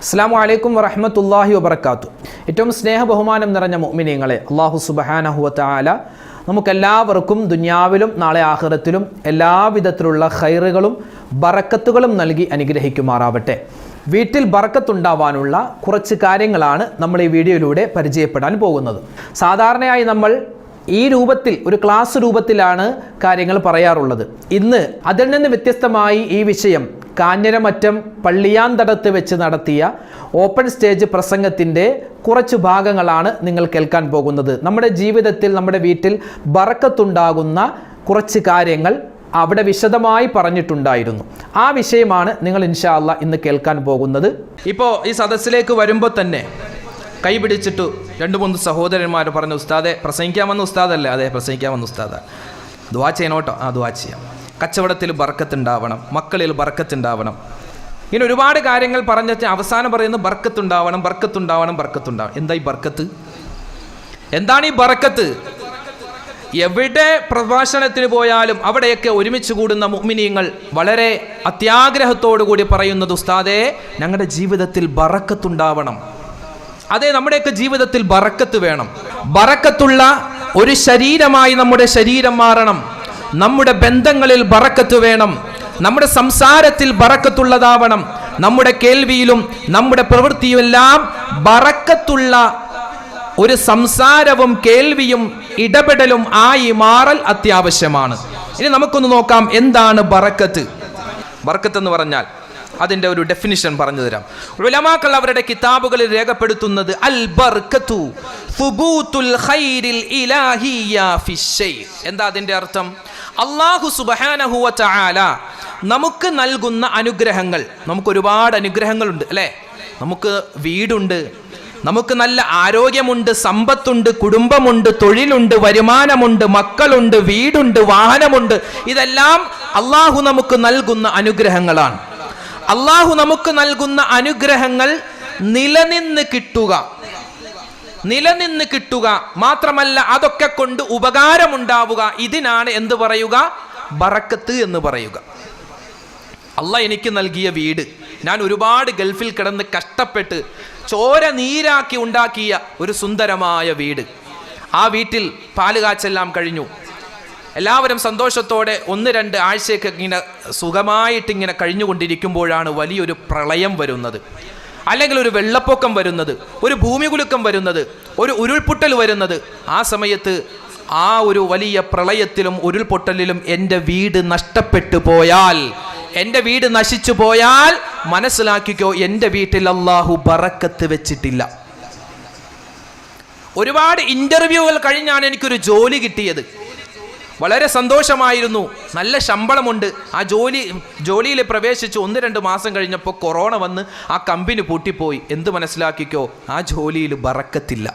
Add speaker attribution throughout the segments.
Speaker 1: അസ്സലാമു അലൈക്കും വറഹ്മത്തുള്ളാഹി വബറകാതുഹു. ഏറ്റവും സ്നേഹബഹുമാനം നിറഞ്ഞ മുഅ്മിനീങ്ങളെ, അല്ലാഹു സുബ്ഹാനഹു വ തആല നമുക്കെല്ലാവർക്കും ദുനിയാവിലും നാളെ ആഖിറത്തിലും എല്ലാവിധത്തിലുള്ള ഖൈറുകളും ബറക്കത്തുകളും നൽകി അനുഗ്രഹിക്കുമാറാവട്ടെ. വീട്ടിൽ ബറക്കത്തുണ്ടാവാനുള്ള കുറച്ച് കാര്യങ്ങളാണ് നമ്മൾ ഈ വീഡിയോയിലൂടെ പരിചയപ്പെടാൻ പോകുന്നത്. സാധാരണയായി നമ്മൾ ഈ രൂപത്തിൽ ഒരു ക്ലാസ് രൂപത്തിലാണ് കാര്യങ്ങൾ പറയാറുള്ളത്. ഇന്ന് അതിൽ നിന്ന് വ്യത്യസ്തമായി ഈ വിഷയം കാഞ്ഞിരമറ്റം പള്ളിയാന്തടത്ത് വെച്ച് നടത്തിയ ഓപ്പൺ സ്റ്റേജ് പ്രസംഗത്തിൻ്റെ കുറച്ച് ഭാഗങ്ങളാണ് നിങ്ങൾ കേൾക്കാൻ പോകുന്നത്. നമ്മുടെ ജീവിതത്തിൽ, നമ്മുടെ വീട്ടിൽ ബറക്കത്തുണ്ടാകുന്ന കുറച്ച് കാര്യങ്ങൾ അവിടെ വിശദമായി പറഞ്ഞിട്ടുണ്ടായിരുന്നു. ആ വിഷയമാണ് നിങ്ങൾ ഇൻഷാ അല്ലാഹ് ഇന്ന് കേൾക്കാൻ പോകുന്നത്. ഇപ്പോൾ ഈ സദസ്സിലേക്ക് വരുമ്പോൾ തന്നെ കൈ പിടിച്ചിട്ട് 2-3 സഹോദരന്മാർ പറഞ്ഞു, ഉസ്താദെ പ്രസംഗിക്കാൻ വന്ന ഉസ്താദല്ലേ? അതെ, പ്രസംഗിക്കാൻ വന്ന ഉസ്താദ. ദുആ ചെയ്യണോട്ടോ? ആ, ദുആ ചെയ്യാം. കച്ചവടത്തിൽ ബർക്കത്തുണ്ടാവണം, മക്കളിൽ ബർക്കത്തുണ്ടാവണം, ഇങ്ങനെ ഒരുപാട് കാര്യങ്ങൾ പറഞ്ഞിട്ട് അവസാനം പറയുന്നത് ബർക്കത്തുണ്ടാവണം, ബർക്കത്തുണ്ടാവണം, ബർക്കത്തുണ്ടാവണം. എന്താ ഈ ബർക്കത്ത്? എന്താണ് ഈ ബർക്കത്ത്? എവിടെ പ്രഭാഷണത്തിന് പോയാലും അവിടെയൊക്കെ ഒരുമിച്ച് കൂടുന്ന മുഅ്മിനീങ്ങൾ വളരെ അത്യാഗ്രഹത്തോടു കൂടി പറയുന്നത്, ഉസ്താദേ ഞങ്ങളുടെ ജീവിതത്തിൽ ബർക്കത്തുണ്ടാവണം. അതെ, നമ്മുടെയൊക്കെ ജീവിതത്തിൽ ബറക്കത്ത് വേണം. ബറക്കത്തുള്ള ഒരു ശരീരമായി നമ്മുടെ ശരീരം മാറണം. നമ്മുടെ ബന്ധങ്ങളിൽ ബറക്കത്ത് വേണം. നമ്മുടെ സംസാരത്തിൽ ബറക്കത്തുള്ളതാവണം. നമ്മുടെ കേൾവിയിലും നമ്മുടെ പ്രവൃത്തിയുമെല്ലാം ബറക്കത്തുള്ള ഒരു സംസാരവും കേൾവിയും ഇടപെടലും ആയി മാറൽ അത്യാവശ്യമാണ്. ഇനി നമുക്കൊന്ന് നോക്കാം, എന്താണ് ബറക്കത്ത്? ബറക്കത്ത് എന്ന് പറഞ്ഞാൽ അതിൻ്റെ ഒരു ഡെഫിനിഷൻ പറഞ്ഞു തരാം. ഉലമാക്കൾ അവരുടെ കിതാബുകളിൽ രേഖപ്പെടുത്തുന്നത് അൽ ബർക്കത്തു സുബൂത്തുൽ ഖൈരിൽ ഇലാഹിയ്യ ഫിശ്ശൈ. എന്താ അതിൻ്റെ അർത്ഥം? അല്ലാഹു സുബ്ഹാനഹു വ തആല നമുക്ക് നൽകുന്ന അനുഗ്രഹങ്ങൾ. നമുക്ക് ഒരുപാട് അനുഗ്രഹങ്ങളുണ്ട് അല്ലേ? നമുക്ക് വീടുണ്ട്, നമുക്ക് നല്ല ആരോഗ്യമുണ്ട്, സമ്പത്തുണ്ട്, കുടുംബമുണ്ട്, തൊഴിലുണ്ട്, വരുമാനമുണ്ട്, മക്കളുണ്ട്, വീടുണ്ട്, വാഹനമുണ്ട്. ഇതെല്ലാം അല്ലാഹു നമുക്ക് നൽകുന്ന അനുഗ്രഹങ്ങളാണ്. അല്ലാഹു നമുക്ക് നൽകുന്ന അനുഗ്രഹങ്ങൾ നിലനിന്ന് കിട്ടുക മാത്രമല്ല അതൊക്കെ കൊണ്ട് ഉപകാരമുണ്ടാവുക. ഇതിനാണ് എന്ത് പറയുക? ബറക്കത്ത് എന്ന് പറയുക. അല്ലാഹ് എനിക്ക് നൽകിയ വീട്, ഞാൻ ഒരുപാട് ഗൾഫിൽ കിടന്ന് കഷ്ടപ്പെട്ട് ചോര നീരാക്കി ഉണ്ടാക്കിയ ഒരു സുന്ദരമായ വീട്. ആ വീട്ടിൽ പാലുകാച്ചെല്ലാം കഴിഞ്ഞു. എല്ലാവരും സന്തോഷത്തോടെ 1-2 ആഴ്ചയൊക്കെ ഇങ്ങനെ സുഖമായിട്ടിങ്ങനെ കഴിഞ്ഞുകൊണ്ടിരിക്കുമ്പോഴാണ് വലിയൊരു പ്രളയം വരുന്നത്, അല്ലെങ്കിൽ ഒരു വെള്ളപ്പൊക്കം വരുന്നത്, ഒരു ഭൂമികുലുക്കം വരുന്നത്, ഒരു ഉരുൾപൊട്ടൽ വരുന്നത്. ആ സമയത്ത് ആ ഒരു വലിയ പ്രളയത്തിലും ഉരുൾപൊട്ടലിലും എൻ്റെ വീട് നഷ്ടപ്പെട്ടു പോയാൽ, എൻ്റെ വീട് നശിച്ചു പോയാൽ മനസ്സിലാക്കിക്കോ, എൻ്റെ വീട്ടിൽ അല്ലാഹു ബറക്കത്ത് വെച്ചിട്ടില്ല. ഒരുപാട് ഇൻ്റർവ്യൂകൾ കഴിഞ്ഞാണ് എനിക്കൊരു ജോലി കിട്ടിയത്. വളരെ സന്തോഷമായിരുന്നു, നല്ല ശമ്പളമുണ്ട്. ആ ജോലിയിൽ പ്രവേശിച്ച് 1-2 മാസം കഴിഞ്ഞപ്പോൾ കൊറോണ വന്ന് ആ കമ്പനി പൂട്ടിപ്പോയി. എന്ത് മനസ്സിലാക്കിക്കോ? ആ ജോലിയിൽ ബറക്കത്തില്ല.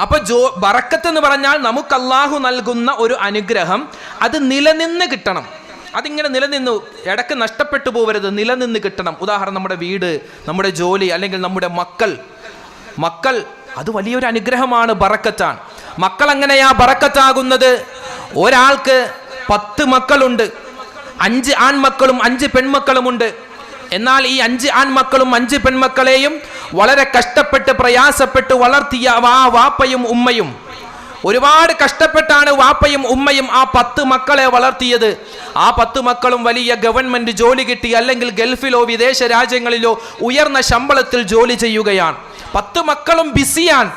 Speaker 1: അപ്പോൾ ബറക്കത്ത് എന്ന് പറഞ്ഞാൽ നമുക്ക് അല്ലാഹു നൽകുന്ന ഒരു അനുഗ്രഹം, അത് നിലനിന്ന് കിട്ടണം. അതിങ്ങനെ നിലനിന്ന് ഇടയ്ക്ക് നഷ്ടപ്പെട്ടു പോകരുത്, നിലനിന്ന് കിട്ടണം. ഉദാഹരണം, നമ്മുടെ വീട്, നമ്മുടെ ജോലി, അല്ലെങ്കിൽ നമ്മുടെ മക്കൾ അത് വലിയൊരു അനുഗ്രഹമാണ്, ബറക്കത്താണ്. മക്കൾ എങ്ങനെയാ ബറക്കത്താകുന്നത്? ഒരാൾക്ക് 10 മക്കളുണ്ട്, 5 ആൺമക്കളും 5 പെൺമക്കളുമുണ്ട്. എന്നാൽ ഈ 5 ആൺമക്കളും 5 പെൺമക്കളെയും വളരെ കഷ്ടപ്പെട്ട് പ്രയാസപ്പെട്ട് വളർത്തിയ വാപ്പയും ഉമ്മയും, ഒരുപാട് കഷ്ടപ്പെട്ടാണ് വാപ്പയും ഉമ്മയും ആ 10 മക്കളെ വളർത്തിയത്. ആ 10 മക്കളും വലിയ ഗവൺമെന്റ് ജോലി കിട്ടി, അല്ലെങ്കിൽ ഗൾഫിലോ വിദേശ രാജ്യങ്ങളിലോ ഉയർന്ന ശമ്പളത്തിൽ ജോലി ചെയ്യുകയാണ്. 10 മക്കളും ബിസിയാണ്.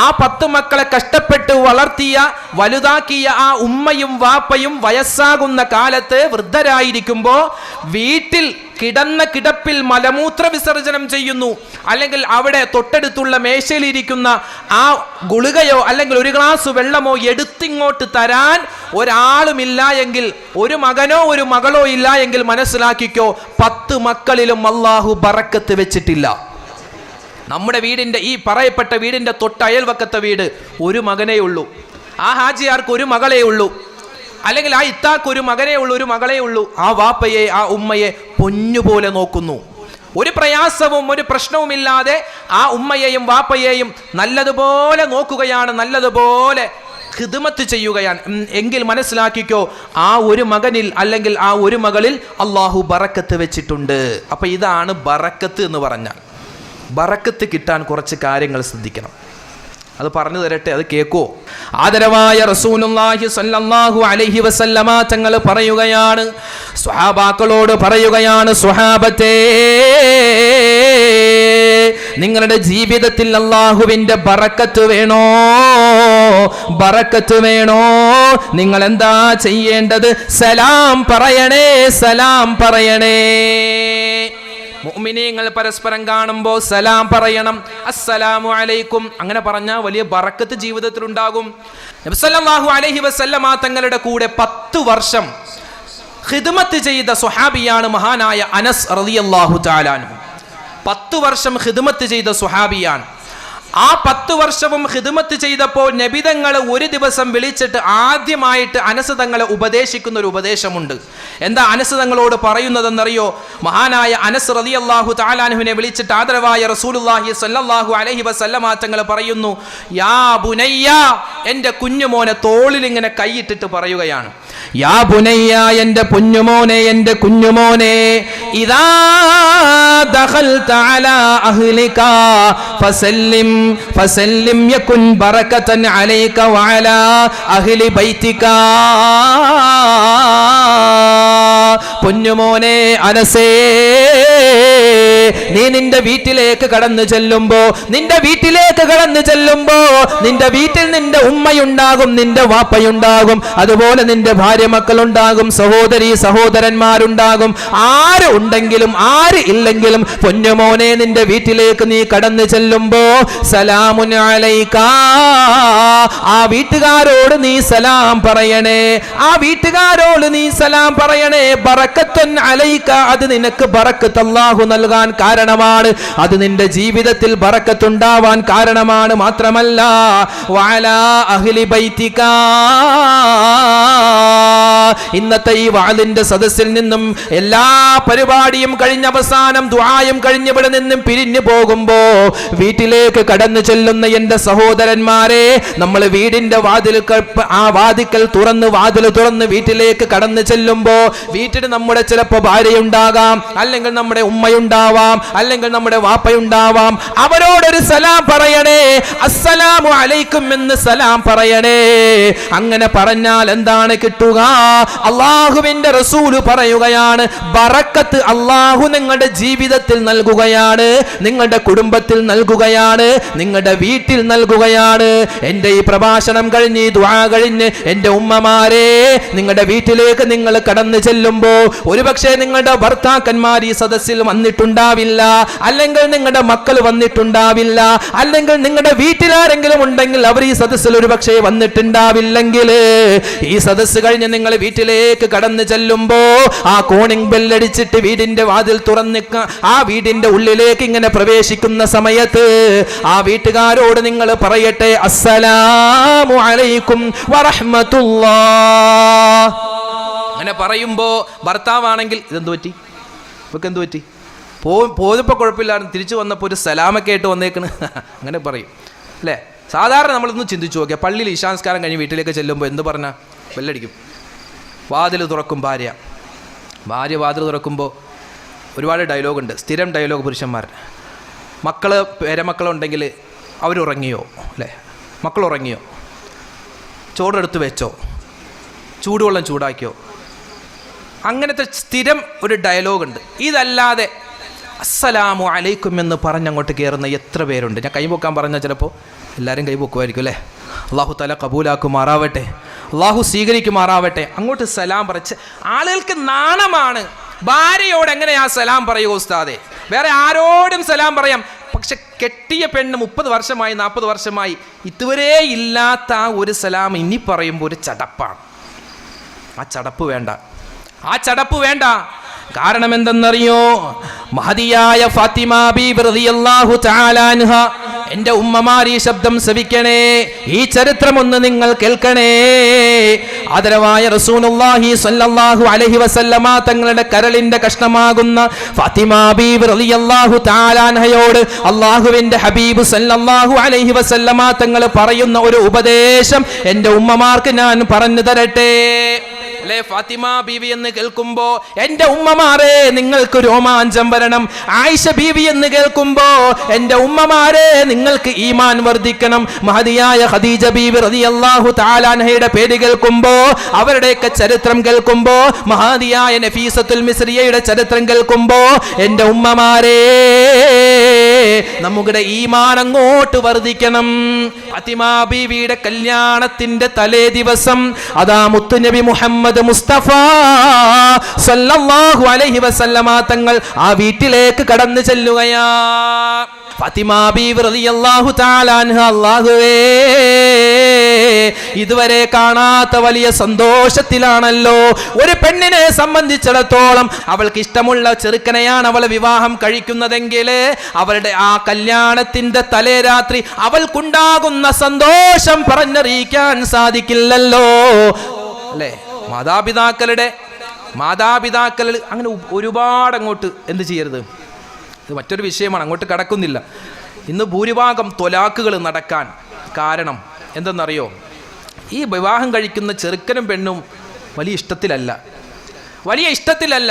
Speaker 1: ആ 10 മക്കളെ കഷ്ടപ്പെട്ട് വളർത്തിയ വലുതാക്കിയ ആ ഉമ്മയും വാപ്പയും വയസ്സാകുന്ന കാലത്ത് വൃദ്ധരായിരിക്കുമ്പോൾ വീട്ടിൽ കിടന്ന കിടപ്പിൽ മലമൂത്ര വിസർജനം ചെയ്യുന്നു, അല്ലെങ്കിൽ അവിടെ തൊട്ടടുത്തുള്ള മേശയിലിരിക്കുന്ന ആ ഗുളികയോ അല്ലെങ്കിൽ ഒരു ഗ്ലാസ് വെള്ളമോ എടുത്തിങ്ങോട്ട് തരാൻ ഒരാളുമില്ല എങ്കിൽ, ഒരു മകനോ ഒരു മകളോ ഇല്ല എങ്കിൽ മനസ്സിലാക്കിക്കോ, 10 മക്കളിലും അല്ലാഹു ബറക്കത്ത് വെച്ചിട്ടില്ല. നമ്മുടെ വീടിൻ്റെ, ഈ പറയപ്പെട്ട വീടിൻ്റെ തൊട്ടയൽവക്കത്തെ വീട്, ഒരു മകനേ ഉള്ളൂ. ആ ഹാജിയാർക്ക് ഒരു മകളേ ഉള്ളൂ, അല്ലെങ്കിൽ ആ ഇത്താക്ക് ഒരു മകനേ ഉള്ളൂ, ഒരു മകളേ ഉള്ളൂ. ആ വാപ്പയെ, ആ ഉമ്മയെ പൊന്നുപോലെ നോക്കുന്നു. ഒരു പ്രയാസവും ഒരു പ്രശ്നവുമില്ലാതെ ആ ഉമ്മയെയും വാപ്പയെയും നല്ലതുപോലെ നോക്കുകയാണ്, നല്ലതുപോലെ ഖിദ്മത്ത് ചെയ്യുകയാണ് എങ്കിൽ മനസ്സിലാക്കിക്കോ, ആ ഒരു മകനിൽ അല്ലെങ്കിൽ ആ ഒരു മകളിൽ അള്ളാഹു ബറക്കത്ത് വെച്ചിട്ടുണ്ട്. അപ്പം ഇതാണ് ബറക്കത്ത് എന്ന് പറഞ്ഞാൽ. ബറക്കത്ത് കിട്ടാൻ കുറച്ച് കാര്യങ്ങൾ ശ്രദ്ധിക്കണം. അത് പറഞ്ഞു തരട്ടെ, അത് കേൾക്കോ? ആദരവായ റസൂലുള്ളാഹി സ്വല്ലല്ലാഹു അലൈഹി വസല്ലമ തങ്ങൾ പറയുകയാണ്, സ്വഹാബാക്കളോട് പറയുകയാണ്, സ്വഹാബത്തേ, നിങ്ങളുടെ ജീവിതത്തിൽ അല്ലാഹുവിൻ്റെ ബറക്കത്ത് വേണോ? ബറക്കത്ത് വേണോ? നിങ്ങൾ എന്താ ചെയ്യേണ്ടത്? സലാം പറയണേ, സലാം പറയണേ. മുഅ്മിനീങ്ങൾ പരസ്പരം കാണുമ്പോൾ സലാം പറയണം, അസ്സലാമു അലൈക്കും. അങ്ങനെ പറഞ്ഞാൽ വലിയ ബറക്കത്ത് ജീവിതത്തിൽ ഉണ്ടാകും. നബി സല്ലല്ലാഹു അലൈഹി വസല്ലമ തങ്ങളുടെ കൂടെ 10 വർഷം ഖിദ്മത്ത് ചെയ്ത സ്വഹാബിയാണ് മഹാനായ അനസ് റളിയല്ലാഹു തആല അൻഹു. 10 വർഷം ഖിദ്മത്ത് ചെയ്ത സ്വഹാബിയാണ്. ആ 10 വർഷവും ഖിദ്മത്ത് ചെയ്തപ്പോൾ നബി തങ്ങൾ ഒരു ദിവസം വിളിച്ചിട്ട് ആദ്യമായിട്ട് അനസ് തങ്ങളെ ഉപദേശിക്കുന്ന ഒരു ഉപദേശമുണ്ട്. എന്താ അനസ് തങ്ങളോട് പറയുന്നതെന്നറിയോ? മഹാനായ അനസ് റളിയല്ലാഹു തആല അൻഹുവിനെ വിളിച്ചിട്ട് ആദരവായ റസൂലുള്ളാഹി സ്വല്ലല്ലാഹു അലൈഹി വസല്ലമ തങ്ങൾ പറയുന്നു, യാ ബുനയ്യ, എൻ്റെ കുഞ്ഞുമോനെ തോളിൽ ഇങ്ങനെ കൈയിട്ടിട്ട് പറയുകയാണ്, യാ ബുനയ്യ, എൻ്റെ കുഞ്ഞുമോനെ, എൻ്റെ കുഞ്ഞുമോനെ, ഇദാ ദഖൽത അലാ അഹ്ലിക ഫസല്ലിം ഫസല്ലിം യകുൻ ബറകതൻ അലൈക വഅലാ അഹ്ലി ബൈതിക. പൊന്നുമോനെ അനസേ, നീ നിന്റെ വീട്ടിലേക്ക് കടന്നു ചെല്ലുമ്പോ, നിന്റെ വീട്ടിലേക്ക് കടന്നു ചെല്ലുമ്പോ നിന്റെ വീട്ടിൽ നിന്റെ ഉമ്മയുണ്ടാകും, നിന്റെ വാപ്പയുണ്ടാകും, അതുപോലെ നിന്റെ ഭാര്യ മക്കളുണ്ടാകും, സഹോദരി സഹോദരന്മാരുണ്ടാകും. ആര് ഉണ്ടെങ്കിലും ആര് ഇല്ലെങ്കിലും പൊന്നുമോനെ, നിന്റെ വീട്ടിലേക്ക് നീ കടന്നു ചെല്ലുമ്പോ സലാമുൻ അലൈക, ആ വീട്ടുകാരോട് നീ സലാം പറയണേ, ആ വീട്ടുകാരോട് നീ സലാം പറയണേ. ബറക്കത്തുൻ അലൈക, അത് നിനക്ക് ബറക്കത്ത് അല്ലാഹു നൽകാൻ കാരണമാണ്, അത് നിന്റെ ജീവിതത്തിൽ ബറക്കത്തുണ്ടാവാൻ കാരണമാണ്. മാത്രമല്ല വഅലാ അഹ്ലി ബൈതിക, ഇന്നത്തെ ഈ വാളിന്റെ സദസ്സിൽ നിന്നും എല്ലാ പരിപാടിയും കഴിഞ്ഞ അവസാനം ദുആയും കഴിഞ്ഞ് ഇവിടെ നിന്നും പിരിഞ്ഞു പോകുമ്പോ വീട്ടിലേക്ക് കടന്നു ചെല്ലുന്ന എൻ്റെ സഹോദരന്മാരെ, നമ്മൾ വീടിന്റെ വാതിൽക്കൽ തുറന്ന് വീട്ടിലേക്ക് കടന്നു ചെല്ലുമ്പോ വീട്ടിൽ നമ്മുടെ ചിലപ്പോൾ ഭാര്യയുണ്ടാകാം, അല്ലെങ്കിൽ നമ്മുടെ ഉമ്മയുണ്ടാവാം, അല്ലെങ്കിൽ നമ്മുടെ വാപ്പയുണ്ടാവാം. അവരോടൊരു സലാം പറയണേ, അസ്സലാമു അലൈക്കും എന്ന് സലാം പറയണേ. അങ്ങനെ പറഞ്ഞാൽ എന്താണ് കിട്ടുക? അള്ളാഹുവിന്റെ റസൂല് പറയുകയാണ്, ബറക്കത്ത് അള്ളാഹു നിങ്ങളുടെ ജീവിതത്തിൽ നൽകുകയാണ്, നിങ്ങളുടെ കുടുംബത്തിൽ നൽകുകയാണ്, നിങ്ങളുടെ വീട്ടിൽ നൽകുകയാണ്. എൻ്റെ ഈ പ്രഭാഷണം കഴിഞ്ഞ്, ദുആ കഴിഞ്ഞ് എൻ്റെ ഉമ്മമാരെ, നിങ്ങളുടെ വീട്ടിലേക്ക് നിങ്ങൾ കടന്നു ചെല്ലുമ്പോ ഒരുപക്ഷെ നിങ്ങളുടെ ഭർത്താക്കന്മാർ ഈ സദസ്സിൽ വന്നിട്ടുണ്ടാവില്ല, അല്ലെങ്കിൽ നിങ്ങളുടെ മക്കൾ വന്നിട്ടുണ്ടാവില്ല, അല്ലെങ്കിൽ നിങ്ങളുടെ വീട്ടിലാരെങ്കിലും ഉണ്ടെങ്കിൽ അവർ ഈ സദസ്സിൽ ഒരുപക്ഷെ വന്നിട്ടുണ്ടാവില്ലെങ്കിൽ, ഈ സദസ്സ് കഴിഞ്ഞ് നിങ്ങൾ വീട്ടിലേക്ക് കടന്നു ചെല്ലുമ്പോ ആ കോണിംഗ് ബെല്ലടിച്ചിട്ട് വീടിന്റെ വാതിൽ തുറന്നിക്ക, ആ വീടിന്റെ ഉള്ളിലേക്ക് ഇങ്ങനെ പ്രവേശിക്കുന്ന സമയത്ത് ആ വീട്ടുകാരോട് നിങ്ങൾ പറയട്ടെ, അസ്സലാമു അലൈക്കും വറഹ്മത്തുള്ളാഹ്. അങ്ങനെ പറയുമ്പോ ഭർത്താവാണെങ്കിൽ ഇതെന്ത് പറ്റി, ഇവക്ക് എന്ത് പറ്റി, പോയപ്പോൾ കുഴപ്പമില്ലായിരുന്നു, തിരിച്ചു വന്നപ്പോൾ ഒരു സലാമൊക്കെ ആയിട്ട് വന്നേക്കണ്, അങ്ങനെ പറയും അല്ലേ? സാധാരണ നമ്മളൊന്ന് ചിന്തിച്ചു നോക്കിയാൽ, പള്ളിയിൽ ഇശാൻസ്കാരം കഴിഞ്ഞ് വീട്ടിലേക്ക് ചെല്ലുമ്പോൾ എന്ത് പറഞ്ഞാൽ ബെല്ലടിക്കും, വാതിൽ തുറക്കും ഭാര്യ വാതിൽ തുറക്കുമ്പോൾ ഒരുപാട് ഡയലോഗുണ്ട്, സ്ഥിരം ഡയലോഗ് പുരുഷന്മാർ. മക്കൾ പേരമക്കളുണ്ടെങ്കിൽ അവരുറങ്ങിയോ അല്ലേ, മക്കൾ ഉറങ്ങിയോ, ചോറെടുത്ത് വെച്ചോ, ചൂടുവെള്ളം ചൂടാക്കിയോ, അങ്ങനത്തെ സ്ഥിരം ഒരു ഡയലോഗുണ്ട്. ഇതല്ലാതെ അസ്സലാമു അലൈക്കും എന്ന് പറഞ്ഞങ്ങോട്ട് കയറുന്ന എത്ര പേരുണ്ട്? ഞാൻ കൈപൊക്കാൻ പറഞ്ഞാൽ ചിലപ്പോൾ എല്ലാവരും കൈപൊക്കുമായിരിക്കും അല്ലേ? അള്ളാഹു തആല കബൂലാക്കുമാറാവട്ടെ, അള്ളാഹു സ്വീകരിക്കുമാറാവട്ടെ. അങ്ങോട്ട് സലാം പറച്ച് ആളുകൾക്ക് നാണമാണ്. ഭാര്യയോട് എങ്ങനെയാ സലാം പറയുക ഉസ്താദേ? വേറെ ആരോടും സലാം പറയാം, പക്ഷെ കെട്ടിയ പെണ്ണ് 30 വർഷമായി 40 വർഷമായി ഇതുവരെ ഇല്ലാത്ത ആ ഒരു സലാം ഇനി പറയുമ്പോൾ ഒരു ചടപ്പാണ്. ആ ചടപ്പ് വേണ്ട, ആ ചടപ്പ് വേണ്ട. കാരണം എന്തെന്നറിയോ? മഹദിയായ ഫാത്തിമ ബീബി റളിയല്ലാഹു തആല അൻഹ, എൻ്റെ ഉമ്മമാർ ഈ ശബ്ദം ശ്രവിക്കണേ, ഈ ചരിത്രം ഒന്ന് നിങ്ങൾ കേൾക്കണേ. ആദരവായ റസൂലുള്ളാഹി സ്വല്ലല്ലാഹു അലൈഹി വസല്ലമ തങ്ങളുടെ കരളിന്റെ കഷ്ണമാകുന്ന ഫാത്തിമ ബീവി റളിയല്ലാഹു തആല അൻഹയോട് അല്ലാഹുവിന്റെ ഹബീബ് സ്വല്ലല്ലാഹു അലൈഹി വസല്ലമ തങ്ങൾ പറയുന്ന ഒരു ഉപദേശം എൻ്റെ ഉമ്മമാർക്ക് ഞാൻ പറഞ്ഞു തരട്ടെ. അല്ലേ, ഫാത്തിമ ബീവി എന്ന് കേൾക്കുമ്പോ എൻ്റെ ഉമ്മമാരെ നിങ്ങൾക്ക് രോമാഞ്ചം വരണം. ആയിഷ ബീവി എന്ന് കേൾക്കുമ്പോ എൻ്റെ ഉമ്മമാരെ നിങ്ങൾക്ക് ഈമാൻ വർദ്ധിക്കണം. മഹദിയായ ഖദീജ ബീവി റളിയല്ലാഹു തആല അൻഹയുടെ പേര് കേൾക്കുമ്പോ, അവരുടെയൊക്കെ ചരിത്രം കേൾക്കുമ്പോ, മഹദിയായ നഫീസത്തുൽ മിസ്രിയയുടെ ചരിത്രം കേൾക്കുമ്പോ, എൻ്റെ ഉമ്മമാരെ നമ്മുടെ ഈമാൻ അങ്ങോട്ട് വർദ്ധിക്കണം. ഫാത്തിമ ബീവിയുടെ കല്യാണത്തിന്റെ തലേ ദിവസം അതാ മുത്തുനബി മുഹമ്മദ് മുസ്തഫ സല്ലല്ലാഹു അലൈഹി വസല്ലമ തങ്ങൾ ആ വീട്ടിലേക്ക് കടന്നു ചെല്ലുകയാ. ഫാത്തിമ ബീവി റളിയല്ലാഹു തആല അൻഹ അല്ലാഹുവേ ഇതുവരെ കാണാത്ത വലിയ സന്തോഷത്തിലാണല്ലോ. ഒരു പെണ്ണിനെ സംബന്ധിച്ചിടത്തോളം അവൾക്ക് ഇഷ്ടമുള്ള ചെറുക്കനെയാണ് അവൾ വിവാഹം കഴിക്കുന്നതെങ്കിൽ അവളുടെ ആ കല്യാണത്തിന്റെ തലേ രാത്രി അവൾക്കുണ്ടാകുന്ന സന്തോഷം പറഞ്ഞറിയിക്കാൻ സാധിക്കില്ലല്ലോ, അല്ലേ? മാതാപിതാക്കൾ അങ്ങനെ ഒരുപാട് അങ്ങോട്ട് എന്ത് ചെയ്യരുത്, ഇത് മറ്റൊരു വിഷയമാണ്, അങ്ങോട്ട് കടക്കുന്നില്ല. ഇന്ന് ഭൂരിഭാഗം ത്വലാഖുകൾ നടക്കാൻ കാരണം എന്തെന്നറിയോ? ഈ വിവാഹം കഴിക്കുന്ന ചെറുക്കനും പെണ്ണും വലിയ ഇഷ്ടത്തിലല്ല.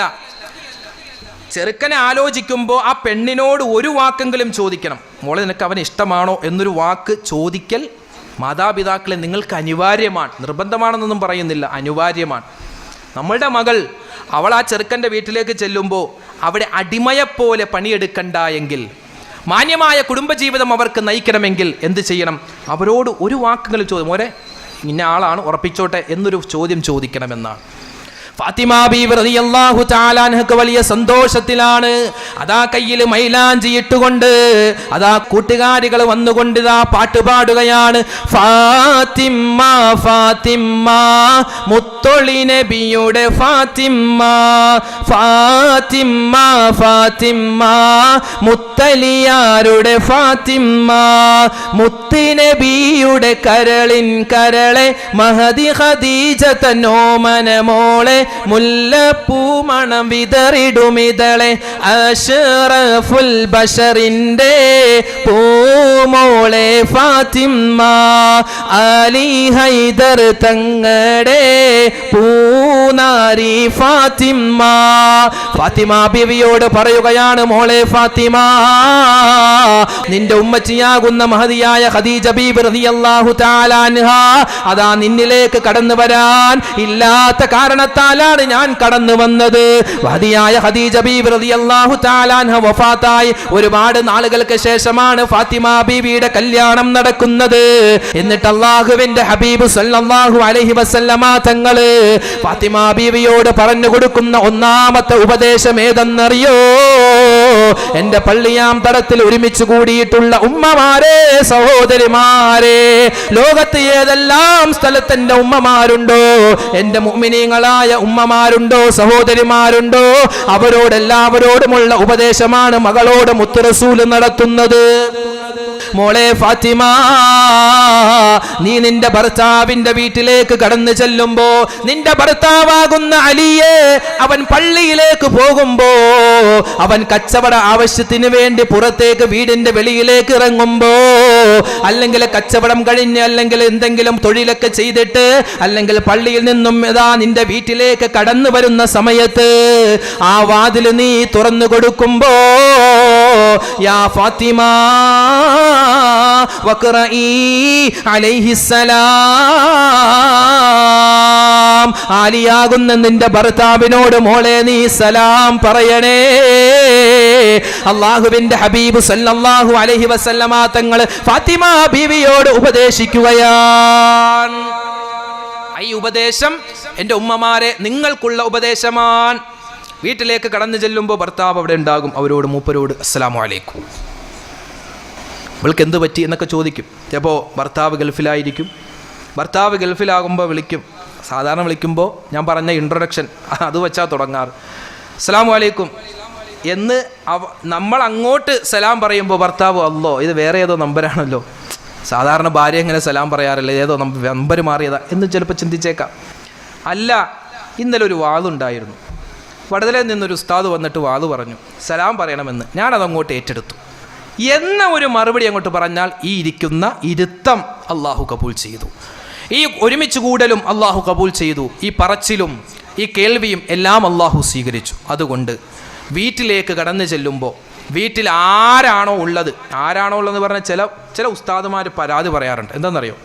Speaker 1: ചെറുക്കനെ ആലോചിക്കുമ്പോൾ ആ പെണ്ണിനോട് ഒരു വാക്കെങ്കിലും ചോദിക്കണം. മോളെ, നിനക്ക് അവനെ ഇഷ്ടമാണോ എന്നൊരു വാക്ക് ചോദിക്കൽ മാതാപിതാക്കളെ നിങ്ങൾക്ക് അനിവാര്യമാണ്. നിർബന്ധമാണെന്നൊന്നും പറയുന്നില്ല, അനിവാര്യമാണ്. നമ്മളുടെ മകൾ അവൾ ആ ചെറുക്കൻ്റെ വീട്ടിലേക്ക് ചെല്ലുമ്പോൾ അവിടെ അടിമയെപ്പോലെ പണിയെടുക്കണ്ട എങ്കിൽ, മാന്യമായ കുടുംബജീവിതം അവർക്ക് നയിക്കണമെങ്കിൽ എന്ത് ചെയ്യണം? അവരോട് ഒരു വാക്കുകൾ മോരെ ഇന്ന ആളാണ്, ഉറപ്പിച്ചോട്ടെ എന്നൊരു ചോദ്യം ചോദിക്കണമെന്നാണ്. ഫാത്തിമ ബീവി റളിയല്ലാഹു തആല അൻഹക്ക് വലിയ സന്തോഷത്തിലാണ്. അതാ കയ്യിൽ മൈലാഞ്ചി ഇട്ടുകൊണ്ട് അതാ കൂട്ടുകാരികൾ വന്നുകൊണ്ട് ഇതാ പാട്ട് പാടുകയാണ്. ഫാത്തിമ ഫാത്തിമ മുത്തൊളി നബിയുടെ ഫാത്തിമ, ഫാത്തിമ ഫാത്തിമ മുത്തലിയാരുടെ ഫാത്തിമ, മുത്തി നബിയുടെ കരളിൻ കരളെ മഹദി ഖദീജ തന്നോമന മോളെ, മുല്ലപ്പൂമണം വിതറിടുമിതളെ അഷ്റഫുൽ ബശറിന്റെ പൂമോളെ ഫാത്തിമ, അലി ഹൈദർ തങ്ങളുടെ പൂനാരി ഫാത്തിമ. ഫാത്തിമ ബീവിയോട് പറയുകയാണ്, മോളെ ഫാത്തിമ, നിന്റെ ഉമ്മച്ചിയാകുന്ന മഹദിയായ ഖദീജ ബീബി റളിയല്ലാഹു തആല അൻഹ അതാ നിന്നിലേക്ക് കടന്നു വരാൻ ഇല്ലാത്ത കാരണത്താലാണ് ഞാൻ കടന്നു വന്നത്. മഹദിയായ ഖദീജ ബീബി റളിയല്ലാഹു തആല അൻഹ വഫാത്തായി ഒരുപാട് നാളുകൾക്ക് ശേഷമാണ് ഫാത്തിമ ബീവിയുടെ കല്യാണം നടക്കുന്നത്. എന്നിട്ട് അല്ലാഹുവിന്റെ ഹബീബ് സല്ലല്ലാഹു അലൈഹി വസല്ലമ തങ്ങള് ഫാത്തിമ ബീവിയോട് പറഞ്ഞു കൊടുക്കുന്ന ഒന്നാമത്തെ ഉപദേശം ഏതെന്നറിയോ? എന്റെ പള്ളിയാം തടത്തിൽ ഒരുമിച്ച് കൂടിയിട്ടുള്ള ഉമ്മമാരെ, സഹോദരിമാരെ, ലോകത്ത് ഏതെല്ലാം സ്ഥലത്ത് എന്റെ ഉമ്മമാരുണ്ടോ, എന്റെ മുഅ്മിനീങ്ങളായ ഉമ്മമാരുണ്ടോ, സഹോദരിമാരുണ്ടോ, അവരോടെല്ലാവരോടുമുള്ള ഉപദേശമാണ് മകളോട് മുത്ത് റസൂൽ നടത്തുന്നത്. മോളെ ഫാത്തിമ, നീ നിന്റെ ഭർത്താവിന്റെ വീട്ടിലേക്ക് കടന്നു ചെല്ലുമ്പോ നിന്റെ ഭർത്താവാകുന്ന അലിയെ അവൻ പള്ളിയിലേക്ക് പോകുമ്പോ, അവൻ കച്ചവട ആവശ്യത്തിന് വേണ്ടി പുറത്തേക്ക് വീടിന്റെ വെളിയിലേക്ക് ഇറങ്ങുമ്പോ, അല്ലെങ്കിൽ കച്ചവടം കഴിഞ്ഞ് അല്ലെങ്കിൽ എന്തെങ്കിലും തൊഴിലൊക്കെ ചെയ്തിട്ട് അല്ലെങ്കിൽ പള്ളിയിൽ നിന്നും ഇതാ നിന്റെ വീട്ടിലേക്ക് കടന്നു വരുന്ന സമയത്ത് ആ വാതിൽ നീ തുറന്നു കൊടുക്കുമ്പോ, യാ ഫാത്തിമ വഖറഈ അലൈഹിസ്സലാം, ആലിയാകുന്ന നിന്റെ ഭർത്താവിനോട് മോളെ നീ സലാം പറയണേ. അല്ലാഹുവിന്റെ ഹബീബ് സല്ലല്ലാഹു അലൈഹി വസല്ലമ തങ്ങൾ ഫാത്തിമ ബീവിയോട് ഉപദേശിക്കുകയാണ്. ഈ ഉപദേശം എൻ്റെ ഉമ്മമാരെ നിങ്ങൾക്കുള്ള ഉപദേശമാണ്. വീട്ടിലേക്ക് കടന്നു ചെല്ലുമ്പോൾ ഭർത്താവ് അവിടെ ഉണ്ടാകും. അവരോട് മൂപ്പരോട് അസ്സലാമു അലൈക്കും, ഇവൾക്ക് എന്ത് പറ്റി എന്നൊക്കെ ചോദിക്കും. ചിലപ്പോൾ ഭർത്താവ് ഗൾഫിലായിരിക്കും. ഭർത്താവ് ഗൾഫിലാകുമ്പോൾ വിളിക്കും. സാധാരണ വിളിക്കുമ്പോൾ ഞാൻ പറഞ്ഞ ഇൻട്രൊഡക്ഷൻ അത് വെച്ചാൽ തുടങ്ങാറ്. അസ്സലാമു അലൈക്കും, എന്ന് നമ്മൾ അങ്ങോട്ട് സലാം പറയുമ്പോൾ ഭർത്താവ് അല്ലോ ഇത് വേറെ ഏതോ നമ്പറാണല്ലോ, സാധാരണ ഭാര്യ എങ്ങനെ സലാം പറയാറില്ല, ഏതോ നമ്പർ മാറിയതാ എന്ന് ചിലപ്പോൾ ചിന്തിച്ചേക്കാം. അല്ല, ഇന്നലെ ഒരു വാളുണ്ടായിരുന്നു, വടതലയിൽ നിന്നൊരു ഉസ്താദ് വന്നിട്ട് വാള് പറഞ്ഞു സലാം പറയണമെന്ന്, ഞാനതങ്ങോട്ട് ഏറ്റെടുത്തു എന്ന ഒരു മറുപടി അങ്ങോട്ട് പറഞ്ഞാൽ ഈ ഇരിക്കുന്ന ഇരുത്തം അള്ളാഹു കബൂൽ ചെയ്തു, ഈ ഒരുമിച്ച് കൂടലും അള്ളാഹു കബൂൽ ചെയ്തു, ഈ പറച്ചിലും ഈ കേൾവിയും എല്ലാം അള്ളാഹു സ്വീകരിച്ചു. അതുകൊണ്ട് വീട്ടിലേക്ക് കടന്നു ചെല്ലുമ്പോൾ വീട്ടിൽ ആരാണോ ഉള്ളതെന്ന് പറഞ്ഞാൽ ചില ഉസ്താദുമാർ പരാതി പറയാറുണ്ട്. എന്താണെന്നറിയോ,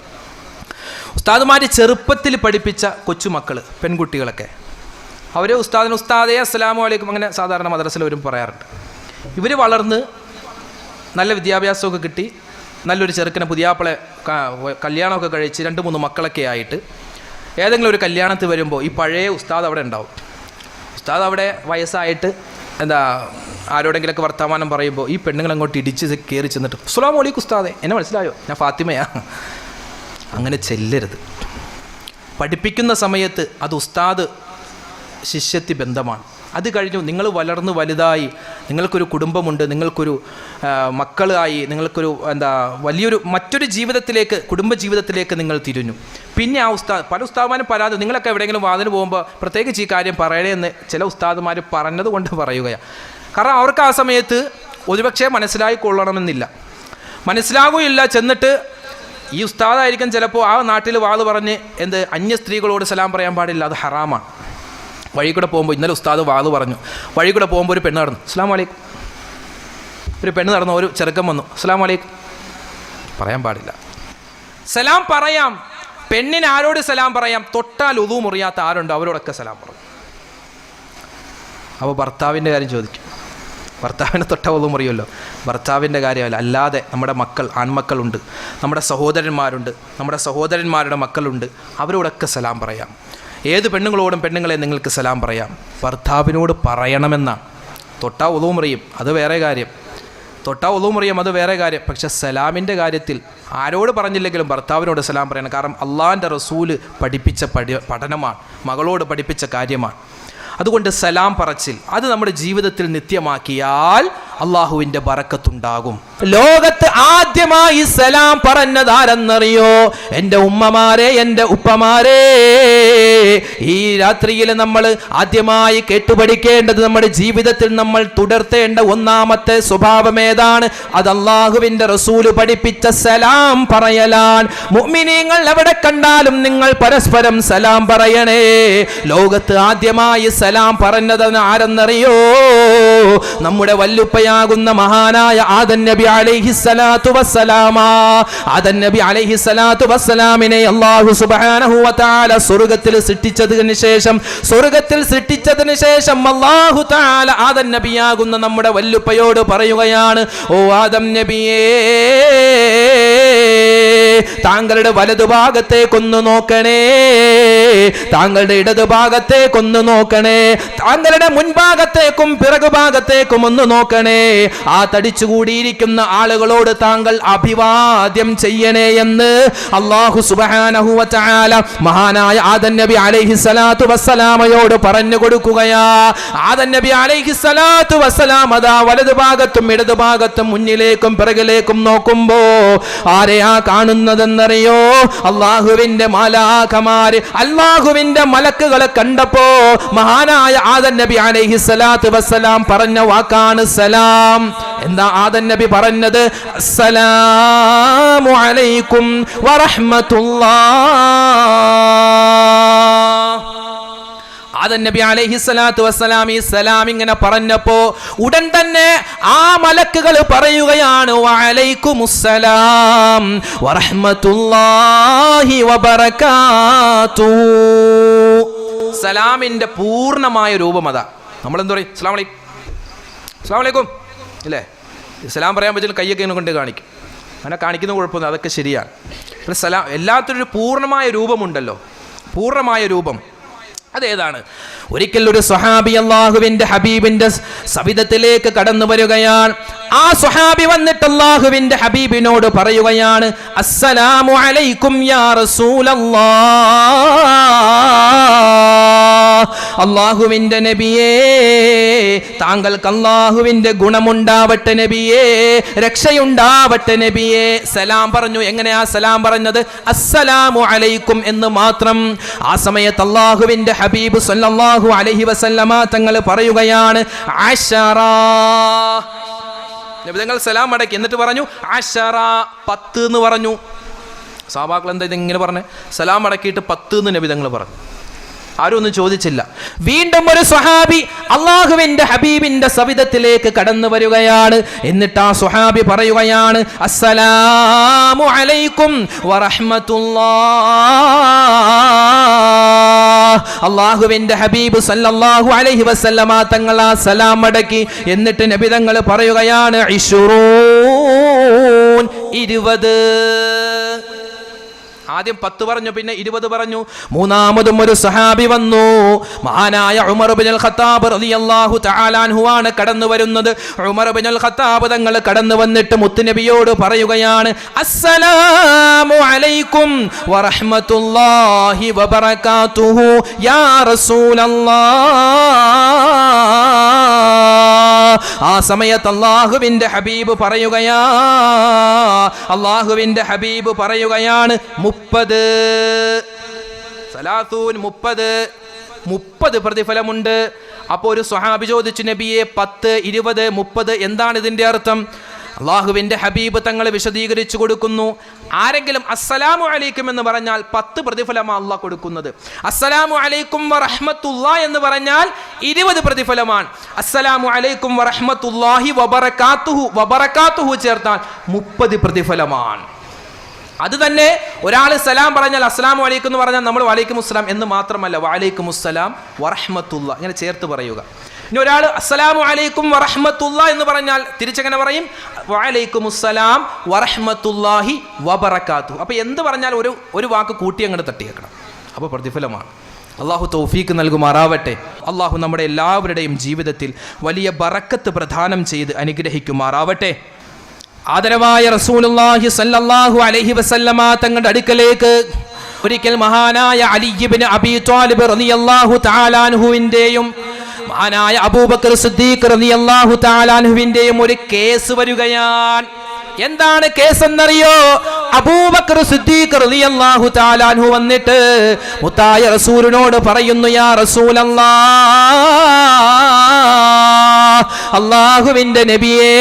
Speaker 1: ഉസ്താദുമാർ ചെറുപ്പത്തിൽ പഠിപ്പിച്ച കൊച്ചുമക്കൾ പെൺകുട്ടികളൊക്കെ അവർ ഉസ്താദേ അസ്സലാമു അലൈക്കും അങ്ങനെ സാധാരണ മദ്രസയിൽ വരും പറയാറുണ്ട്. ഇവർ വളർന്ന് നല്ല വിദ്യാഭ്യാസമൊക്കെ കിട്ടി നല്ലൊരു ചെറുക്കനെ പുതിയാപ്പിളെ കല്യാണമൊക്കെ കഴിച്ച് 2-3 മക്കളൊക്കെ ആയിട്ട് ഏതെങ്കിലും ഒരു കല്യാണത്തിൽ വരുമ്പോൾ ഈ പഴയ ഉസ്താദ് അവിടെ ഉണ്ടാവും. ഉസ്താദ് അവിടെ വയസ്സായിട്ട് ആരോടെങ്കിലൊക്കെ വർത്തമാനം പറയുമ്പോൾ ഈ പെണ്ണുങ്ങൾ അങ്ങോട്ട് ഇടിച്ച് കയറി ചെന്നിട്ട് അസ്സലാമു അലൈക്കും ഉസ്താദേ, എന്നെ മനസ്സിലായോ, ഞാൻ ഫാത്തിമയാ. അങ്ങനെ ചെല്ലരുത്. പഠിപ്പിക്കുന്ന സമയത്ത് അത് ഉസ്താദ് ശിഷ്യത്തി ബന്ധമാണ്. അത് കഴിഞ്ഞു നിങ്ങൾ വളർന്ന് വലുതായി, നിങ്ങൾക്കൊരു കുടുംബമുണ്ട്, നിങ്ങൾക്കൊരു മക്കളായി, നിങ്ങൾക്കൊരു വലിയൊരു മറ്റൊരു ജീവിതത്തിലേക്ക്, കുടുംബ ജീവിതത്തിലേക്ക് നിങ്ങൾ തിരിഞ്ഞു. പിന്നെ ആ പല ഉസ്താദുമാരും പരാതി, നിങ്ങളൊക്കെ എവിടെയെങ്കിലും വാതിന് പോകുമ്പോൾ പ്രത്യേകിച്ച് ഈ കാര്യം പറയണേ എന്ന് ചില ഉസ്താദുമാർ പറഞ്ഞത് കൊണ്ട് പറയുകയാണ്. കാരണം അവർക്ക് ആ സമയത്ത് ഒരുപക്ഷെ മനസ്സിലായിക്കൊള്ളണമെന്നില്ല, മനസ്സിലാകുകയില്ല. ചെന്നിട്ട് ഈ ഉസ്താദായിരിക്കും ചിലപ്പോൾ ആ നാട്ടിൽ വാള് പറഞ്ഞ് അന്യ സ്ത്രീകളോട് സലാം പറയാൻ പാടില്ല, അത് ഹറാമാണ്. വഴി കൂടെ പോകുമ്പോൾ ഇന്നലെ ഉസ്താദ് വാള് പറഞ്ഞു, വഴി കൂടെ പോകുമ്പോൾ ഒരു പെണ്ണ് നടന്നു അസ്സലാമു അലൈക്കും, ഒരു പെണ്ണ് നടന്നു, ഒരു ചെറുക്കൻ വന്നു അസ്സലാമു അലൈക്കും, പറയാൻ പാടില്ല. സലാം പറയാം, പെണ്ണിന് ആരോട് സലാം പറയാം, തൊട്ടാൽ ഉദു മുറിയാത്ത ആരുണ്ടോ അവരോടൊക്കെ സലാം പറയും. അപ്പോൾ ഭർത്താവിൻ്റെ കാര്യം ചോദിക്കും, ഭർത്താവിനെ തൊട്ട ഉദു മുറിയുമല്ലോ, ഭർത്താവിൻ്റെ കാര്യമല്ല, അല്ലാതെ നമ്മുടെ മക്കൾ, ആൺമക്കളുണ്ട്, നമ്മുടെ സഹോദരന്മാരുണ്ട്, നമ്മുടെ സഹോദരന്മാരുടെ മക്കളുണ്ട്, അവരോടൊക്കെ സലാം പറയാം. ഏത് പെണ്ണുങ്ങളോടും പെണ്ണുങ്ങളെ നിങ്ങൾക്ക് സലാം പറയാം, ഭർത്താവിനോട് പറയണമെന്നാണ്. തൊട്ടാ ഉദു മുറിയും അത് വേറെ കാര്യം, അത് വേറെ കാര്യം. പക്ഷെ സലാമിൻ്റെ കാര്യത്തിൽ ആരോട് പറഞ്ഞില്ലെങ്കിലും ഭർത്താവിനോട് സലാം പറയണം. കാരണം അള്ളാഹിൻ്റെ റസൂല് പഠിപ്പിച്ച പഠനമാണ്, മകളോട് പഠിപ്പിച്ച കാര്യമാണ്. അതുകൊണ്ട് സലാം പറച്ചിൽ അത് നമ്മുടെ ജീവിതത്തിൽ നിത്യമാക്കിയാൽ അള്ളാഹുവിൻ്റെ ബറക്കത്തുണ്ടാകും. ലോകത്ത് ആദ്യമായി സലാം പറഞ്ഞതാരെന്നറിയോ? എൻ്റെ ഉമ്മമാരെ, എൻ്റെ ഉപ്പമാരെ. ഈ രാത്രിയിൽ നമ്മൾ ആദ്യമായി കേട്ടുപഠിക്കേണ്ടത്, നമ്മുടെ ജീവിതത്തിൽ നമ്മൾ തുടർത്തേണ്ട ഒന്നാമത്തെ സ്വഭാവം ഏതാണ്? അത് അള്ളാഹുവിൻ്റെ റസൂല് പഠിപ്പിച്ച സലാം പറയലാണ്. മുഅ്മിനീങ്ങൾ എവിടെ കണ്ടാലും നിങ്ങൾ പരസ്പരം സലാം പറയണേ. ലോകത്ത് ആദ്യമായി സലാം പറഞ്ഞത് ആരെന്നറിയോ? നമ്മുടെ വല്ലുപ്പയാകുന്ന മഹാനായ ആദം നബി അലൈഹിസ്സലാത്തു വസ്സലാമ. ആദം നബി അലൈഹിസ്സലാത്തു വസ്സലാമിനെ അല്ലാഹു സുബ്ഹാനഹു വ തആല സ്വർഗ്ഗത്തിൽ സൃഷ്ടിച്ചതിന് ശേഷം അല്ലാഹു തആല ആദം നബിയാകുന്ന നമ്മുടെ വല്ലുപ്പയോട് പറയുകയാണ്, ഓ ആദം നബിയേ, താങ്കളുടെ വലതുഭാഗത്തേക്കൊന്ന് നോക്കണേ, താങ്കളുടെ ഇടതുഭാഗത്തേക്കൊന്ന് നോക്കണേ, താങ്കളുടെ മുൻഭാഗത്തേക്കും പിറകുഭാഗത്തേക്കും ഒന്ന് നോക്കണേ. ആ തടിച്ചുകൂടിയിരിക്കുന്ന ആളുകളോട് താങ്കൾ അഭിവാദ്യം ചെയ്യണേ എന്ന് അല്ലാഹു സുബ്ഹാനഹു വ തആല മഹാനായ ആദം നബി അലൈഹിസ്സലാത്തു വസ്സലാമയോട് പറഞ്ഞു കൊടുക്കുകയാ. ആദം നബി അലൈഹിസ്സലാത്തു വസ്സലാം അതാ വലതുഭാഗത്തും ഇടതുഭാഗത്തും മുന്നിലേക്കും പിറകിലേക്കും നോക്കുമ്പോ ആരെയാ കാണുന്നതെന്നറിയോ? അല്ലാഹുവിന്റെ മാലാഖമാര്, അല്ലാഹുവിന്റെ മലക്കുകളെ കണ്ടപ്പോ മഹാനായ ആദം നബി അലൈഹിസ്സലാത്തു വസ്സലാം പറഞ്ഞ വാക്കാണ് സലാം. എന്താ ആദം നബി പറഞ്ഞത്? അസ്സലാമു അലൈക്കും വറഹ്മത്തുള്ളാഹ്. ആദം നബി അലൈഹിസ്സലാത്തു വസ്സലാം ഈ സലാം ഇങ്ങനെ പറഞ്ഞപ്പോ ഉടൻ തന്നെ ആ മലക്കുകൾ പറയുകയാണ്, വഅലൈക്കുമുസ്സലാം വറഹ്മത്തുള്ളാഹി വബറകാതുഹു. സലാമിന്റെ പൂർണ്ണമായ രൂപം അതാ. നമ്മളെന്താ പറയും? അസ്സലാമു അലൈക്കും, അസ്സലാമു അലൈക്കും ഇല്ലേ? സലാം പറയാൻ പറ്റില്ല, കയ്യൊക്കെ കൊണ്ട് കാണിക്കും, അങ്ങനെ കാണിക്കുന്ന കുഴപ്പമൊന്നും, അതൊക്കെ ശരിയാണ്. പിന്നെ സലാം എല്ലാത്തിനും ഒരു പൂർണ്ണമായ രൂപമുണ്ടല്ലോ, പൂർണ്ണമായ രൂപം അതേതാണ്? ഒരിക്കൽ ഒരു സ്വഹാബി അല്ലാഹുവിന്റെ ഹബീബിന്റെ സവിധത്തിലേക്ക് കടന്നു വരികയാണ്. ആ സ്വഹാബി വന്നിട്ട് അല്ലാഹുവിന്റെ ഹബീബിനോട് പറയുകയാണ്, അസ്സലാമു അലൈക്കും യാ റസൂലല്ലാഹ്, അല്ലാഹുവിന്റെ നബിയേ, താങ്കൾക്ക് അല്ലാഹുവിന്റെ ഗുണമുണ്ടാവട്ടെ നബിയേ, രക്ഷയുണ്ടാവട്ടെ നബിയേ. സലാം പറഞ്ഞു. എങ്ങനെയാ സലാം പറഞ്ഞത്? അസ്സലാമു അലൈക്കും എന്ന് മാത്രം. ആ സമയത്ത് അല്ലാഹുവിന്റെ ഹബീബ് സല്ലല്ലാഹു അലൈഹി വസല്ലമ തങ്ങൾ പറയുകയാണ്, അശറാ. നബി തങ്ങൾ സലാം അടക്കി. എന്നിട്ട് പറഞ്ഞു അശറ, 10 എന്ന് പറഞ്ഞു. സഹാബാക്കൾ എന്താ ഇതെങ്ങനെ പറഞ്ഞേ? സലാം അടക്കിയിട്ട് 10 എന്ന് നബി തങ്ങൾ പറഞ്ഞു. ആരും ഒന്നും ചോദിച്ചില്ല. വീണ്ടും ഒരു സ്വഹാബി അള്ളാഹുവിന്റെ ഹബീബിന്റെ സവിധത്തിലേക്ക് കടന്നു വരികയാണ്. എന്നിട്ട് ആ സ്വഹാബി പറയുകയാണ്, അസ്സലാമു അലൈക്കും വറഹ്മത്തുള്ളാഹ്. അള്ളാഹുവിന്റെ ഹബീബ് സല്ലല്ലാഹു അലൈഹി വസല്ലമ തങ്ങൾ ആ സലാം അടക്കി. എന്നിട്ട് നബി തങ്ങൾ പറയുകയാണ്, 20. ആദ്യം 10 പറഞ്ഞു, പിന്നെ 20 പറഞ്ഞു. മൂന്നാമതും ഒരു സഹാബി വന്നു. മഹാനായ ഉമർ ഇബ്നുൽ ഖത്താബ് റളിയല്ലാഹു തആല അൻഹു ആണ് കടന്നു വരുന്നത്. ഉമർ ഇബ്നുൽ ഖത്താബ് തങ്ങൾ കടന്നു വന്നിട്ട് മുത്തുനബിയോട് പറയുകയാണ്, അസ്സലാമു അലൈക്കും വറഹ്മത്തുള്ളാഹി വബറകാതുഹു യാ റസൂലല്ലാഹ്. ആ സമയത്ത് അല്ലാഹുവിന്റെ ഹബീബ് പറയുകയാണ് 30 പ്രതിഫലമുണ്ട്. അപ്പോൾ ഒരു സ്വഹാബി ചോദിച്ചു, നബിയെ 10, 20, 30 എന്താണ് ഇതിന്റെ അർത്ഥം? അള്ളാഹുവിന്റെ ഹബീബ് തങ്ങൾ വിശദീകരിച്ചു കൊടുക്കുന്നു. ആരെങ്കിലും അസ്സലാമു അലൈക്കും എന്ന് പറഞ്ഞാൽ 10 പ്രതിഫലമാണ് അള്ളാഹ് കൊടുക്കുന്നത്. അസ്സലാമു അലൈക്കും വറഹ്മത്തുള്ളാഹി എന്ന് പറഞ്ഞാൽ 20 പ്രതിഫലമാണ്. അസ്സലാമു അലൈക്കും വറഹ്മത്തുള്ളാഹി വബറകാതുഹു ചേർത്താൽ 30 പ്രതിഫലമാണ്. അത് തന്നെ ഒരാൾ സലാം പറഞ്ഞാൽ അസ്സലാമു അലൈക്കും എന്ന് പറഞ്ഞാൽ നമ്മൾ വലൈക്കും അസ്സലാം എന്ന് മാത്രമല്ല, വലൈക്കും അസ്സലാം വറഹ്മത്തുള്ളാഹി ഇങ്ങനെ ചേർത്ത് പറയുക. ഇനി ഒരാൾ അസ്സലാമു അലൈക്കും വറഹ്മത്തുള്ളാഹി എന്ന് പറഞ്ഞാൽ തിരിച്ചെങ്ങനെ പറയും? വലൈക്കും അസ്സലാം വറഹ്മത്തുള്ളാഹി വബറകാതുഹു. അപ്പോൾ എന്ത് പറഞ്ഞാൽ ഒരു വാക്ക് കൂട്ടി അങ്ങോട്ട് തട്ടിയേക്കണം. അപ്പോൾ പ്രതിഫലമാണ്. അള്ളാഹു തൗഫീക്ക് നൽകുമാറാവട്ടെ. അള്ളാഹു നമ്മുടെ എല്ലാവരുടെയും ജീവിതത്തിൽ വലിയ ബറക്കത്ത് പ്രദാനം ചെയ്ത് അനുഗ്രഹിക്കുമാറാവട്ടെ. ആദരവായ റസൂലുള്ളാഹി സ്വല്ലല്ലാഹു അലൈഹി വസല്ലമ തങ്ങളുടെ അടുക്കലേക്ക് ഒരിക്കൽ മഹാനായ അലി ഇബ്നു അബീ ത്വാലിബ് റളിയല്ലാഹു തആല അൻഹുവിന്റെയും മഹാനായ അബൂബക്കർ സിദ്ദീഖ് റളിയല്ലാഹു തആല അൻഹുവിന്റെയും ഒരു കേസ് വരികയാണ്. എന്താണ് കേസ് എന്നറിയോ? അബൂബക്കർ സിദ്ദീഖ് റളിയല്ലാഹു തആല അൻഹു വന്നിട്ട് മുത്തായ റസൂലിനോട് പറയുന്നു, യാ റസൂലല്ലാഹ്, അല്ലാഹുവിന്റെ നബിയേ,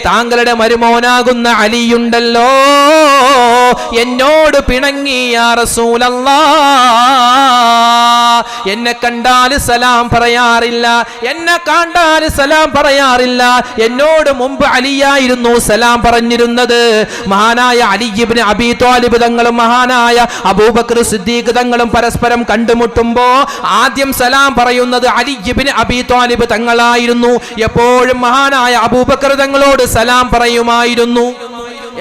Speaker 1: താങ്കളുടെ മരുമോനാകുന്ന അലിയുണ്ടല്ലോ, എന്നോട് പിണങ്ങി യാ റസൂലല്ലാഹ്. എന്നെ കണ്ടാൽ സലാം പറയാറില്ല, എന്നെ കണ്ടാൽ സലാം പറയാറില്ല. എന്നോട് മുമ്പ് അലിയായിരുന്നു സലാം പറഞ്ഞിരുന്നത്. മഹാനായ അലി ഇബ്നു അബീ ത്വാലിബ് തങ്ങളും മഹാനായ അബൂബക്കർ സിദ്ദീഖ് തങ്ങളും പരസ്പരം കണ്ടുമുട്ടുമ്പോ ആദ്യം സലാം പറയുന്നത് അലി ഇബ്നു അബീ ത്വാലിബ് തങ്ങളായിരുന്നു. എപ്പോഴും മഹാനായ അബൂബക്കർ തങ്ങളോട് സലാം പറയുമായിരുന്നു,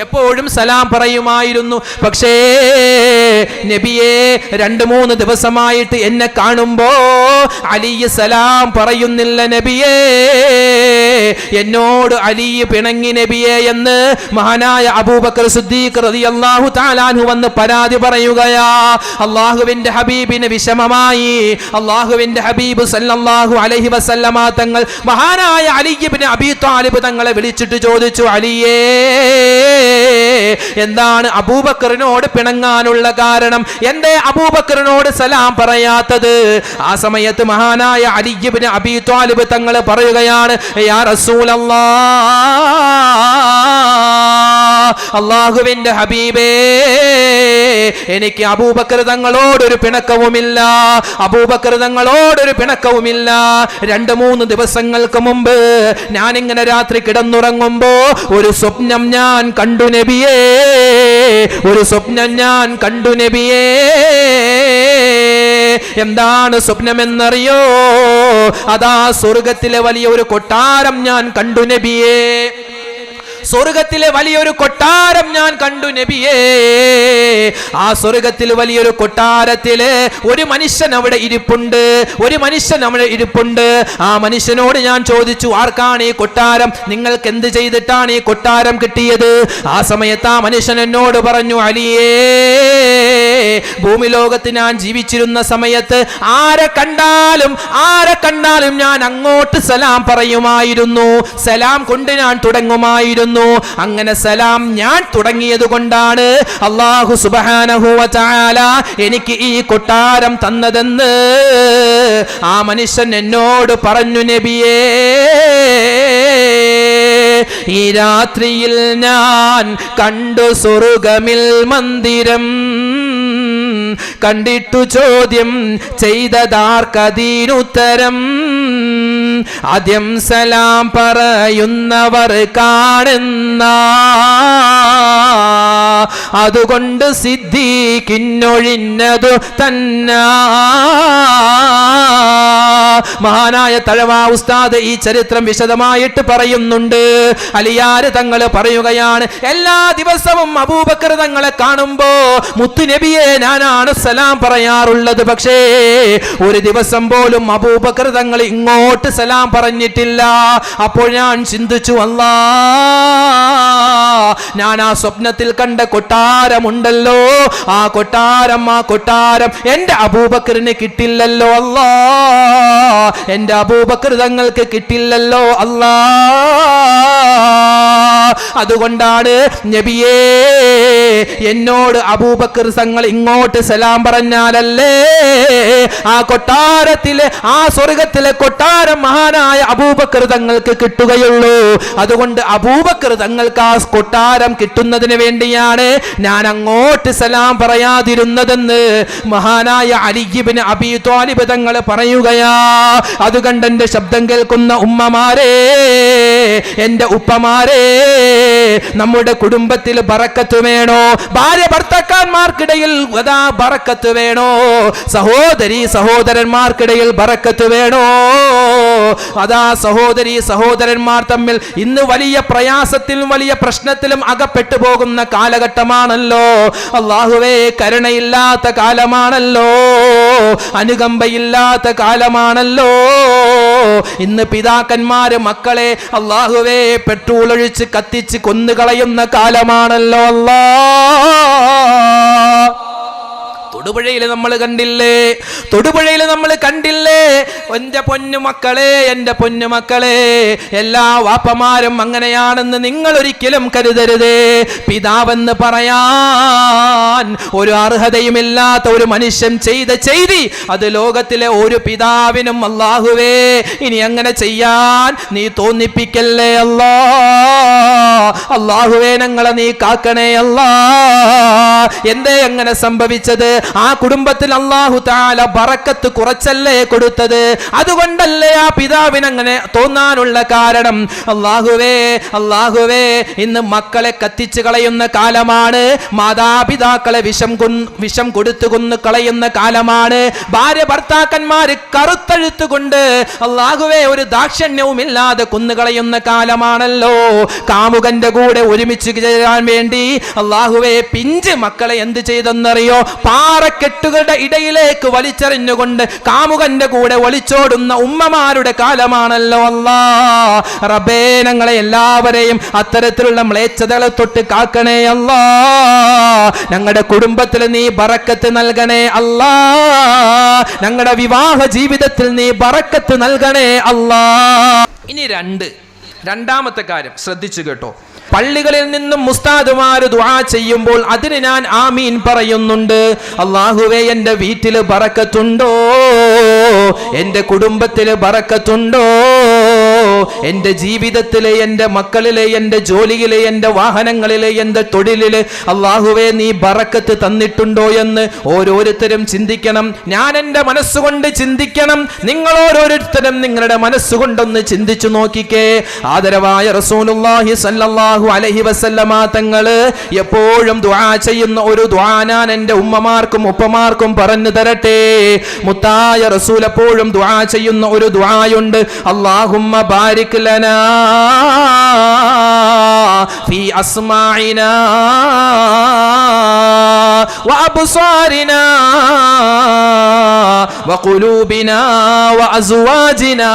Speaker 1: എപ്പോഴും സലാം പറയുമായിരുന്നു. പക്ഷേ നബിയെ 2-3 ദിവസമായിട്ട് എന്നെ കാണുമ്പോ അലി സലാം പറയുന്നില്ല നബിയേ, എന്നോട് അലി പിണങ്ങി നബിയെ എന്ന് മഹാനായ അബൂബക്കർ സിദ്ദീഖ് റളിയല്ലാഹു തആല അൻഹു വന്ന് പരാതി പറയുകയാ. അല്ലാഹുവിന്റെ ഹബീബിന് വിഷമമായി. അല്ലാഹുവിന്റെ ഹബീബ് സല്ലല്ലാഹു അലൈഹി വസല്ലമ തങ്ങൾ മഹാനായ അലി ഇബ്നു അബീ ത്വാലിബ് തങ്ങളെ വിളിച്ചിട്ട് ചോദിച്ചു, അലിയേ, എന്താണ് അബൂബക്കറിനോട് പിണങ്ങാനുള്ള കാരണം? എന്തേ അബൂബക്കറിനോട് സലാം പറയാത്തത്? ആ സമയത്ത് മഹാനായ അലി ഇബ്നു അബീ ത്വാലിബ് തങ്ങൾ പറയുകയാണ്, യാ റസൂലല്ലാഹ്, അല്ലാഹുവിന്റെ ഹബീബേ, എനിക്ക് അബൂബക്കർ തങ്ങളോടൊരു പിണക്കവുമില്ല, അബൂബക്കർ തങ്ങളോടൊരു പിണക്കവുമില്ല. 2-3 ദിവസങ്ങൾക്ക് മുമ്പ് ഞാനിങ്ങനെ രാത്രി കിടന്നുറങ്ങുമ്പോ ഒരു സ്വപ്നം ഞാൻ കണ്ടു നബിയേ, ഒരു സ്വപ്നം ഞാൻ കണ്ടു നബിയേ. എന്താണ് സ്വപ്നമെന്നറിയോ? അതാ സ്വർഗത്തിലെ വലിയ ഒരു കൊട്ടാരം ഞാൻ കണ്ടു നബിയേ. സ്വർഗത്തിലെ വലിയൊരു കൊട്ടാരം ഞാൻ കണ്ടു നബിയേ. ആ സ്വർഗത്തിൽ വലിയൊരു കൊട്ടാരത്തില് ഒരു മനുഷ്യൻ അവിടെ ഇരിപ്പുണ്ട്, ഒരു മനുഷ്യൻ അവിടെ ഇരിപ്പുണ്ട്. ആ മനുഷ്യനോട് ഞാൻ ചോദിച്ചു, ആർക്കാണ് ഈ കൊട്ടാരം? നിങ്ങൾക്ക് എന്ത് ചെയ്തിട്ടാണ് ഈ കൊട്ടാരം കിട്ടിയത്? ആ സമയത്ത് ആ മനുഷ്യൻ എന്നോട് പറഞ്ഞു, അലിയേ, ഭൂമി ലോകത്ത് ഞാൻ ജീവിച്ചിരുന്ന സമയത്ത് ആരെ കണ്ടാലും ഞാൻ അങ്ങോട്ട് സലാം പറയുമായിരുന്നു, സലാം കൊണ്ട് ഞാൻ തുടങ്ങുമായിരുന്നു. അങ്ങനെ സലാം ഞാൻ തുടങ്ങിയത് കൊണ്ടാണ് അല്ലാഹു സുബ്ഹാനഹു വ തആല എനിക്ക് ഈ കൊട്ടാരം തന്നതെന്ന് ആ മനുഷ്യൻ എന്നോട് പറഞ്ഞു നബിയേ. ഈ രാത്രിയിൽ ഞാൻ കണ്ടു സ്വർഗ്ഗമിൽ മന്ദിരം, കണ്ടിട്ടു ചോദ്യം ചെയ്തതാർക്കതിനുത്തരം. ആദ്യം സലാം പറയുന്നവർ കാണുന്ന, അതുകൊണ്ട് സിദ്ദീഖിനൊഴിഞ്ഞതു തന്നാ. മഹാനായ തഴവ ഉസ്താദ് ഈ ചരിത്രം വിശദമായിട്ട് പറയുന്നുണ്ട്. അലിയാർ തങ്ങൾ പറയുകയാണ്, എല്ലാ ദിവസവും അബൂബക്കർ തങ്ങളെ കാണുമ്പോ മുത്തുനബിയെ ഞാനാണ് സലാം പറയാറുള്ളത്. പക്ഷേ ഒരു ദിവസം പോലും അബൂബക്കർ തങ്ങൾ ഇങ്ങോട്ട് സലാം പറഞ്ഞിട്ടില്ല. അപ്പോൾ ഞാൻ ചിന്തിച്ചു, അല്ലാ, ഞാൻ ആ സ്വപ്നത്തിൽ കണ്ട കൊട്ടാരമുണ്ടല്ലോ, ആ കൊട്ടാരം എന്റെ അബൂബക്കറിന് കിട്ടില്ലല്ലോ അല്ലാ, എന്റെ അബൂബക്കർ തങ്ങൾക്ക് കിട്ടില്ലല്ലോ അല്ലാ. അതുകൊണ്ടാണ് നബിയേ എന്നോട് അബൂബക്കർ തങ്ങൾ ഇങ്ങോട്ട് സലാം പറഞ്ഞാലല്ലേ ആ കൊട്ടാരത്തിലെ, ആ സ്വർഗത്തിലെ കൊട്ടാരം മഹാനായ അബൂബക്കർ തങ്ങൾക്ക് കിട്ടുകയുള്ളൂ. അതുകൊണ്ട് അബൂബക്കർ തങ്ങൾക്ക് ആ കൊട്ടാരം കിട്ടുന്നതിന് വേണ്ടിയാണ് ഞാൻ അങ്ങോട്ട് സലാം പറയാതിരുന്നതെന്ന് മഹാനായ അലി ഇബ്നു അബീ ത്വാലിബ് തങ്ങൾ പറയുകയാ. അതുകൊണ്ട് എന്റെ ശബ്ദം കേൾക്കുന്ന ഉമ്മമാരെ, എന്റെ ഉപ്പമാരെ, നമ്മുടെ കുടുംബത്തിൽ ബറക്കത്ത് വേണോ? ഭാര്യ ഭർത്താക്കന്മാർക്കിടയിൽ ബറക്കത്ത് വേണോ? സഹോദരന്മാർക്കിടയിൽ ബറക്കത്ത് വേണോ? അതാ സഹോദരി സഹോദരന്മാർ തമ്മിൽ ഇന്ന് വലിയ പ്രയാസത്തിലും വലിയ പ്രശ്നത്തിലും അകപ്പെട്ടു പോകുന്ന കാലഘട്ടമാണല്ലോ. അല്ലാഹുവേ, കരുണയില്ലാത്ത കാലമാണല്ലോ, അനുകമ്പയില്ലാത്ത കാലമാണല്ലോ. ഇന്ന് പിതാക്കന്മാര് മക്കളെ അല്ലാഹുവേ പെട്രോൾ ഒഴിച്ച് കത്തിച്ച് കൊന്നുകളയുന്ന കാലമാണല്ലോ. അല്ലാ, തൊടുപുഴയിൽ നമ്മൾ കണ്ടില്ലേ? എന്റെ പൊന്നുമക്കളെ, എല്ലാ വാപ്പമാരും അങ്ങനെയാണെന്ന് നിങ്ങൾ ഒരിക്കലും കരുതരുതേ. പിതാവെന്ന് പറയാൻ ഒരു അർഹതയുമില്ലാത്ത ഒരു മനുഷ്യൻ ചെയ്ത ചെയ്തി, അത് ലോകത്തിലെ ഒരു പിതാവിനും അല്ലാഹുവേ ഇനി അങ്ങനെ ചെയ്യാൻ നീ തോന്നിപ്പിക്കല്ലേ അല്ലാ. അല്ലാഹുവേ, ഞങ്ങളെ നീ കാക്കണേ അല്ലാ. എന്തേ അങ്ങനെ സംഭവിച്ചത്? ആ കുടുംബത്തിൽ അല്ലാഹു തആല ബറക്കത്ത് കുറച്ചല്ലേ കൊടുത്തത്? അതുകൊണ്ടല്ലേ ആ പിതാവിന് അങ്ങനെ തോന്നാനുള്ള കാരണം? അല്ലാഹുവേ, ഇന്ന് മക്കളെ കത്തിച്ചു കളയുന്ന കാലമാണ്, മാതാപിതാക്കളെ വിഷം കൊടുത്തു കൊന്നു കളയുന്ന കാലമാണ്, ഭാര്യ ഭർത്താക്കന്മാര് കറുത്തഴുത്തുകൊണ്ട് അല്ലാഹുവേ ഒരു ദാക്ഷിണ്യവുമില്ലാതെ കൊന്നുകളയുന്ന കാലമാണല്ലോ. കാമുകന്റെ കൂടെ ഒരുമിച്ച് ചേരാൻ വേണ്ടി അല്ലാഹുവേ പിഞ്ച് മക്കളെ എന്ത് ചെയ്തെന്നറിയോ? പാറക്കെട്ടുകളുടെ ഇടയിലേക്ക് വലിച്ചെറിഞ്ഞുകൊണ്ട് കാമുകന്റെ കൂടെ ഒളിച്ചോടുന്ന ഉമ്മമാരുടെ കാലമാണല്ലോ. അല്ലാ റബ്ബേ, ഞങ്ങളെ എല്ലാവരെയും അത്തരത്തിലുള്ള മ്ലേച്ഛതകളെ തൊട്ട് കാക്കണേ അല്ലാ. ഞങ്ങളുടെ കുടുംബത്തിൽ നീ ബറക്കത്ത് നൽകണേ അല്ലാ. ഞങ്ങളുടെ വിവാഹ ജീവിതത്തിൽ നീ ബറക്കത്ത് നൽകണേ അല്ലാ. ഇനി രണ്ടാമത്തെ കാര്യം ശ്രദ്ധിച്ചു കേട്ടോ. പള്ളികളിൽ നിന്നും ഉസ്താദുമാർ ദുആ ചെയ്യുമ്പോൾ അതിന് ഞാൻ ആമീൻ പറയുന്നുണ്ട്. അല്ലാഹുവേ, എൻ്റെ വീട്ടിൽ ബറക്കത്തുണ്ടോ? എൻ്റെ കുടുംബത്തിൽ ബറക്കത്തുണ്ടോ? എൻ്റെ ജീവിതത്തിലെ, എൻ്റെ മക്കളിലെ, എൻ്റെ ജോലിയിലെ, എൻ്റെ വാഹനങ്ങളിലെ, എൻ്റെ തൊഴിലിലെ അല്ലാഹുവേ നീ ബറക്കത്ത് തന്നിട്ടുണ്ടോ എന്ന് ഓരോരുത്തരും ചിന്തിക്കണം. ഞാൻ എൻ്റെ മനസ്സുകൊണ്ട് ചിന്തിക്കണം. നിങ്ങൾ ഓരോരുത്തരും നിങ്ങളുടെ മനസ്സുകൊണ്ടൊന്ന് ചിന്തിച്ചു നോക്കിക്കേ. ആദരവായ റസൂലുള്ളാഹി സ്വല്ലല്ലാഹു അലൈഹി വസല്ലമ തങ്ങള് എപ്പോഴും ദുആ ചെയ്യുന്ന ഒരു ദുആ ഞാൻ എൻ്റെ ഉമ്മമാർക്കും ഉപ്പമാർക്കും പറഞ്ഞു തരട്ടെ. മുത്തായ റസൂൽ എപ്പോഴും ദുആ ചെയ്യുന്ന ഒരു ദുആയുണ്ട്. അല്ലാഹുമ്മ ബാരിക് ലനാ അസ്മാഇനാ വഅബ്സാരിനാ വഖുലൂബിനാ വഅസ്വാജിനാ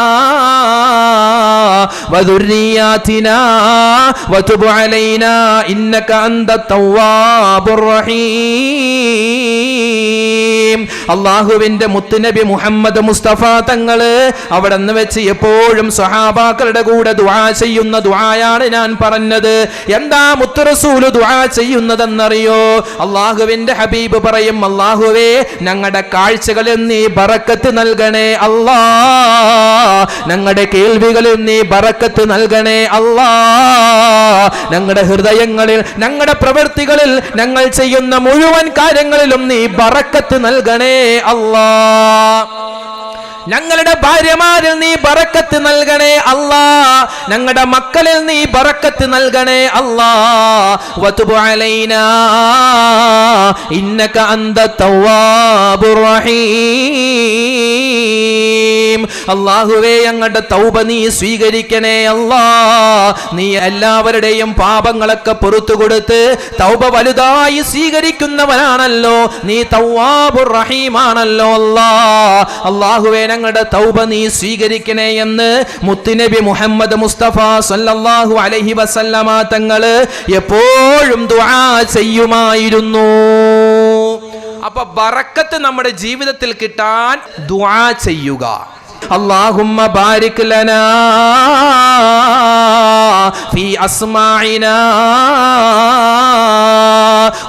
Speaker 1: വദുർരിയാതിനാ വതുബ് അലൈനാ ഇന്നക അന്തത് തവ്വാബുർ റഹീം. അല്ലാഹുവിന്റെ മുത്തുനബി മുഹമ്മദ് മുസ്തഫ തങ്ങള് അവിടെ നിന്ന് വെച്ച് എപ്പോഴും സ്വഹാബാക്കളുടെ കൂടെ ദുആ ചെയ്യുന്ന ദുആയാണ് ഞാൻ പറഞ്ഞത്. എന്താ മുത്ത് റസൂല് ദുആ ചെയ്യുന്നതെന്നറിയോ? അല്ലാഹുവിന്റെ ഹബീബ് പറയും, അല്ലാഹുവേ ഞങ്ങളുടെ കാഴ്ചകളിൽ നീ ബറക്കത്ത് നൽകണേ അല്ലാ, ഞങ്ങളുടെ കേൾവികളിൽ നീ ബറക്കത്ത് നൽകണേ അല്ലാ, ഞങ്ങളുടെ ഹൃദയങ്ങളിൽ ഞങ്ങളുടെ പ്രവൃത്തികളിൽ ഞങ്ങൾ ചെയ്യുന്ന മുഴുവൻ കാര്യങ്ങളിലും നീ ബറക്കത്ത് നൽകണേ അല്ലാ, ഞങ്ങളുടെ ഭാര്യമാരിൽ നീ ബറക്കത്ത് നൽകണേ അല്ലാ, ഞങ്ങളുടെ മക്കളിൽ നീ ബറക്കത്ത് നൽകണേ അല്ലാ. വതുബ് അലൈനാ ഇന്നക അന്തത് തവ്വാബുർ റഹീം. അല്ലാഹുവേ ഞങ്ങളുടെ തൗബ നീ സ്വീകരിക്കണേ അല്ലാ. നീ എല്ലാവരുടെയും പാപങ്ങളൊക്കെ പുറത്തു കൊടുത്ത് തൗബ വലുതായി സ്വീകരിക്കുന്നവനാണല്ലോ, നീ തവ്വാബുർ റഹീമാണല്ലോ അല്ലാ. അല്ലാഹുവേ ഞങ്ങളുടെ തൗബ നീ സ്വീകരിക്കണേ എന്ന് മുത്തുനബി മുഹമ്മദ് മുസ്തഫ സല്ലല്ലാഹു അലൈഹി വസല്ലമ തങ്ങള് എപ്പോഴും ദുആ ചെയ്യുമായിരുന്നു. അപ്പൊ ബറക്കത്ത് നമ്മുടെ ജീവിതത്തിൽ കിട്ടാൻ ദുആ ചെയ്യുക. اللهم بارك لنا في أسماعنا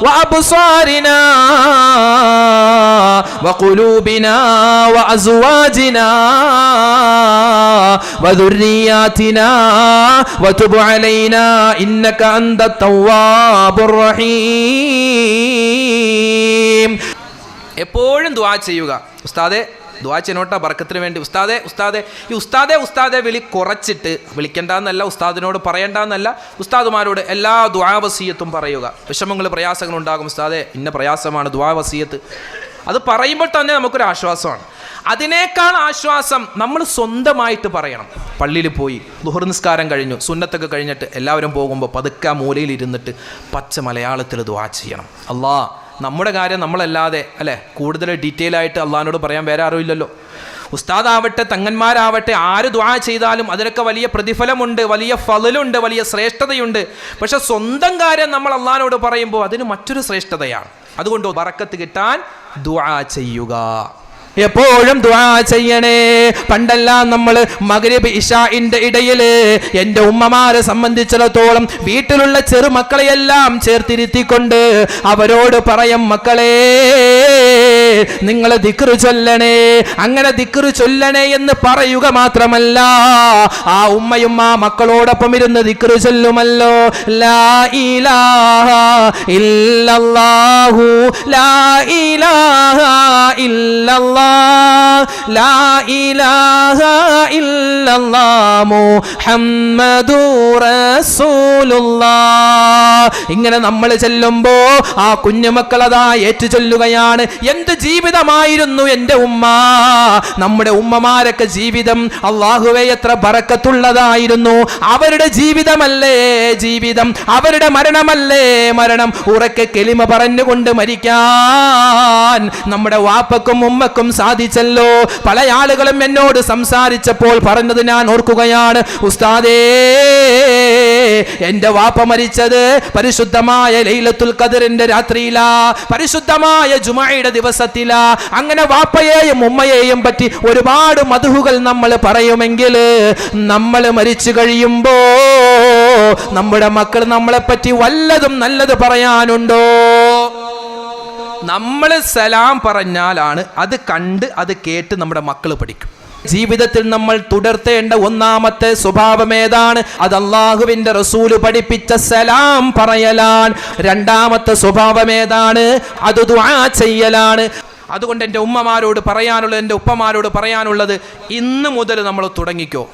Speaker 1: وأبصارنا وقلوبنا وأزواجنا وذرياتنا وتب علينا إنك أنت التواب الرحيم. എപ്പോഴും ദുആ ചെയ്യുക. ഉസ്താദേ ദുആ ചെയ്യണോട്ടാ ബർക്കത്തിന് വേണ്ടി. ഉസ്താദേ ഉസ്താദേ ഈ ഉസ്താദേ ഉസ്താദേ വിളി കുറച്ചിട്ട്, വിളിക്കേണ്ടെന്നല്ല, ഉസ്താദിനോട് പറയേണ്ടെന്നല്ല, ഉസ്താദുമാരോട് എല്ലാ ദുആ വസിയത്തും പറയുക. വിഷമങ്ങൾ പ്രയാസങ്ങൾ ഉണ്ടാകും, ഉസ്താദേ ഇന്ന പ്രയാസമാണ്, ദുആ വസിയത്ത്, അത് പറയുമ്പോൾ തന്നെ നമുക്കൊരു ആശ്വാസമാണ്. അതിനേക്കാൾ ആശ്വാസം നമ്മൾ സ്വന്തമായിട്ട് പറയണം. പള്ളിയിൽ പോയി ദുഹർ നിസ്കാരം കഴിഞ്ഞു, സുന്നത്തൊക്കെ കഴിഞ്ഞിട്ട് എല്ലാവരും പോകുമ്പോൾ പതുക്കെ മൂലയിൽ ഇരുന്നിട്ട് പച്ച മലയാളത്തിൽ ദുആ ചെയ്യണം. അല്ലാ, നമ്മുടെ കാര്യം നമ്മളല്ലാതെ അല്ലേ കൂടുതൽ ഡീറ്റെയിൽ ആയിട്ട് അള്ളാഹിനോട് പറയാൻ വേറെ അറിയില്ലല്ലോ. ഉസ്താദാവട്ടെ തങ്ങന്മാരാവട്ടെ ആര് ദുആ ചെയ്താലും അതിനൊക്കെ വലിയ പ്രതിഫലമുണ്ട്, വലിയ ഫളലുണ്ട്, വലിയ ശ്രേഷ്ഠതയുണ്ട്. പക്ഷെ സ്വന്തം കാര്യം നമ്മൾ അള്ളാഹിനോട് പറയുമ്പോൾ അതിന് മറ്റൊരു ശ്രേഷ്ഠതയാണ്. അതുകൊണ്ട് ബറക്കത്ത് കിട്ടാൻ ദുആ ചെയ്യുക, എപ്പോഴും ദുആ ചെയ്യണേ. പണ്ടെല്ലാം നമ്മൾ മഗ്രിബ് ഇശാഇന്റെ ഇടയില് എൻ്റെ ഉമ്മമാരെ സംബന്ധിച്ചിടത്തോളം വീട്ടിലുള്ള ചെറുമക്കളെയെല്ലാം ചേർത്തിരുത്തിക്കൊണ്ട് അവരോട് പറയും, മക്കളെ നിങ്ങൾ ദിക്ർ ചൊല്ലണേ. അങ്ങനെ ദിക്ർ ചൊല്ലണേ എന്ന് പറയുക മാത്രമല്ല, ആ ഉമ്മയും ആ മക്കളോടൊപ്പം ഇരുന്ന് ദിക്ർ ചൊല്ലുമല്ലോ. ലാ ഇലാഹ ഇല്ലല്ലാഹു ലാ ഇലാഹ ഇല്ലല്ലാഹ് ലാ ഇലാഹ ഇല്ലല്ലാഹ് മുഹമ്മദുർ റസൂലുള്ളാഹ്. ഇങ്ങനെ നമ്മൾ ചെല്ലുമ്പോ ആ കുഞ്ഞുമക്കൾ അതാ ഏറ്റു ചൊല്ലുകയാണ്. എന്ത് ജീവിതമായിരുന്നു എൻ്റെ ഉമ്മ, നമ്മുടെ ഉമ്മമാരൊക്കെ ജീവിതം അല്ലാഹുവേ എത്ര ബറക്കത്തുള്ളതായിരുന്നു. അവരുടെ ജീവിതമല്ലേ ജീവിതം, അവരുടെ മരണമല്ലേ മരണം. ഉറക്കെ കെലിമ പറഞ്ഞുകൊണ്ട് മരിക്കാൻ നമ്മുടെ വാപ്പക്കും ഉമ്മക്കും സാധിച്ചല്ലോ. പല ആളുകളും എന്നോട് സംസാരിച്ചപ്പോൾ പറഞ്ഞത് ഞാൻ ഓർക്കുകയാണ്, ഉസ്താദേ എൻ്റെ വാപ്പ മരിച്ചത് പരിശുദ്ധമായ ലൈലത്തുൽ ഖദറിന്റെ രാത്രിയിലാ, പരിശുദ്ധമായ ജുമഅയുടെ ദിവസത്തിലാ. അങ്ങനെ വാപ്പയെയും ഉമ്മയെയും പറ്റി ഒരുപാട് മദ്ഹുകൾ നമ്മൾ പറയുമെങ്കിൽ നമ്മൾ മരിച്ചു കഴിയുമ്പോ നമ്മുടെ മക്കൾ നമ്മളെ പറ്റി വല്ലതും നല്ലത് പറയാനുണ്ടോ? നമ്മൾ സലാം പറഞ്ഞാലാണ് അത് കണ്ട് അത് കേട്ട് നമ്മുടെ മക്കൾ പഠിക്കും. ജീവിതത്തിൽ നമ്മൾ തുടർത്തേണ്ട ഒന്നാമത്തെ സ്വഭാവം ഏതാണ്? അത് അല്ലാഹുവിന്റെ റസൂല് പഠിപ്പിച്ച സലാം പറയലാണ്. രണ്ടാമത്തെ സ്വഭാവം ഏതാണ്? അത് ദുആ ചെയ്യലാണ്. അതുകൊണ്ട് എൻ്റെ ഉമ്മമാരോട് പറയാനുള്ളത്, എൻ്റെ ഉപ്പമാരോട് പറയാനുള്ളത്, ഇന്ന് മുതൽ നമ്മൾ തുടങ്ങിക്കോ,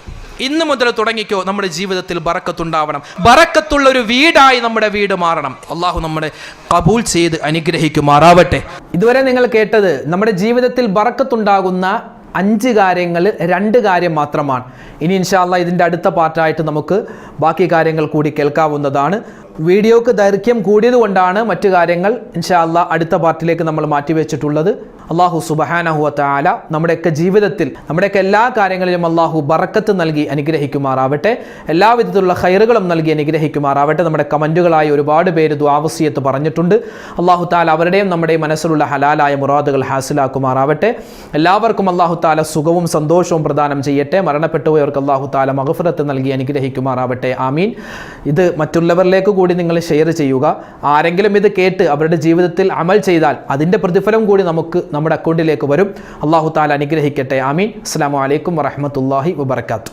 Speaker 1: ഇന്ന് മുതൽ തുടങ്ങിക്കോ. നമ്മുടെ ജീവിതത്തിൽ ബറക്കത്തുണ്ടാവണം. ബറക്കത്തുള്ള ഒരു വീടായി നമ്മുടെ വീട് മാറണം. അള്ളാഹു നമ്മളെ കബൂൽ ചെയ്ത് അനുഗ്രഹിക്കുമാറാവട്ടെ. ഇതുവരെ നിങ്ങൾ കേട്ടത് നമ്മുടെ ജീവിതത്തിൽ ബറക്കത്തുണ്ടാകുന്ന 5 കാര്യങ്ങൾ 2 കാര്യം മാത്രമാണ്. ഇനി ഇൻഷാ അല്ലാഹ് ഇതിൻ്റെ അടുത്ത പാർട്ടായിട്ട് നമുക്ക് ബാക്കി കാര്യങ്ങൾ കൂടി കേൾക്കാവുന്നതാണ്. വീഡിയോക്ക് ദൈർഘ്യം കൂടിയതുകൊണ്ടാണ് മറ്റു കാര്യങ്ങൾ ഇൻഷാ അല്ലാഹ് അടുത്ത പാർട്ടിലേക്ക് നമ്മൾ മാറ്റിവെച്ചിട്ടുള്ളത്. അല്ലാഹു സുബ്ഹാനഹു വ തആല നമ്മുടെയൊക്കെ ജീവിതത്തിൽ നമ്മുടെയൊക്കെ എല്ലാ കാര്യങ്ങളിലും അല്ലാഹു ബറക്കത്ത് നൽകി അനുഗ്രഹിക്കുമാറാവട്ടെ. എല്ലാവിധത്തിലുള്ള ഖൈറുകളും നൽകി അനുഗ്രഹിക്കുമാറാവട്ടെ. നമ്മുടെ കമൻറ്റുകളായി ഒരുപാട് പേര് ദുആ വസിയത്ത് പറഞ്ഞിട്ടുണ്ട്. അല്ലാഹു തആല അവരുടെയും നമ്മുടെയും മനസ്സിലുള്ള ഹലാലായ മുറാദുകൾ ഹാസിലാക്കുമാറാവട്ടെ. എല്ലാവർക്കും അല്ലാഹു തആല സുഖവും സന്തോഷവും പ്രദാനം ചെയ്യട്ടെ. മരണപ്പെട്ടുപോയവർക്ക് അല്ലാഹു തആല മഗ്ഫിറത്ത് നൽകി അനുഗ്രഹിക്കുമാറാവട്ടെ. ആമീൻ. ഇത് മറ്റുള്ളവരിലേക്ക് കൂടി നിങ്ങൾ ഷെയർ ചെയ്യുക. ആരെങ്കിലും ഇത് കേട്ട് അവരുടെ ജീവിതത്തിൽ അമൽ ചെയ്താൽ അതിൻ്റെ പ്രതിഫലം കൂടി നമുക്ക് നമ്മുടെ അക്കൗണ്ടിലേക്ക് വരും. അല്ലാഹു തആല അനുഗ്രഹിക്കട്ടെ. ആമീൻ. അസ്സലാമു അലൈക്കും വറഹ്മത്തുള്ളാഹി വബറകാതുഹു.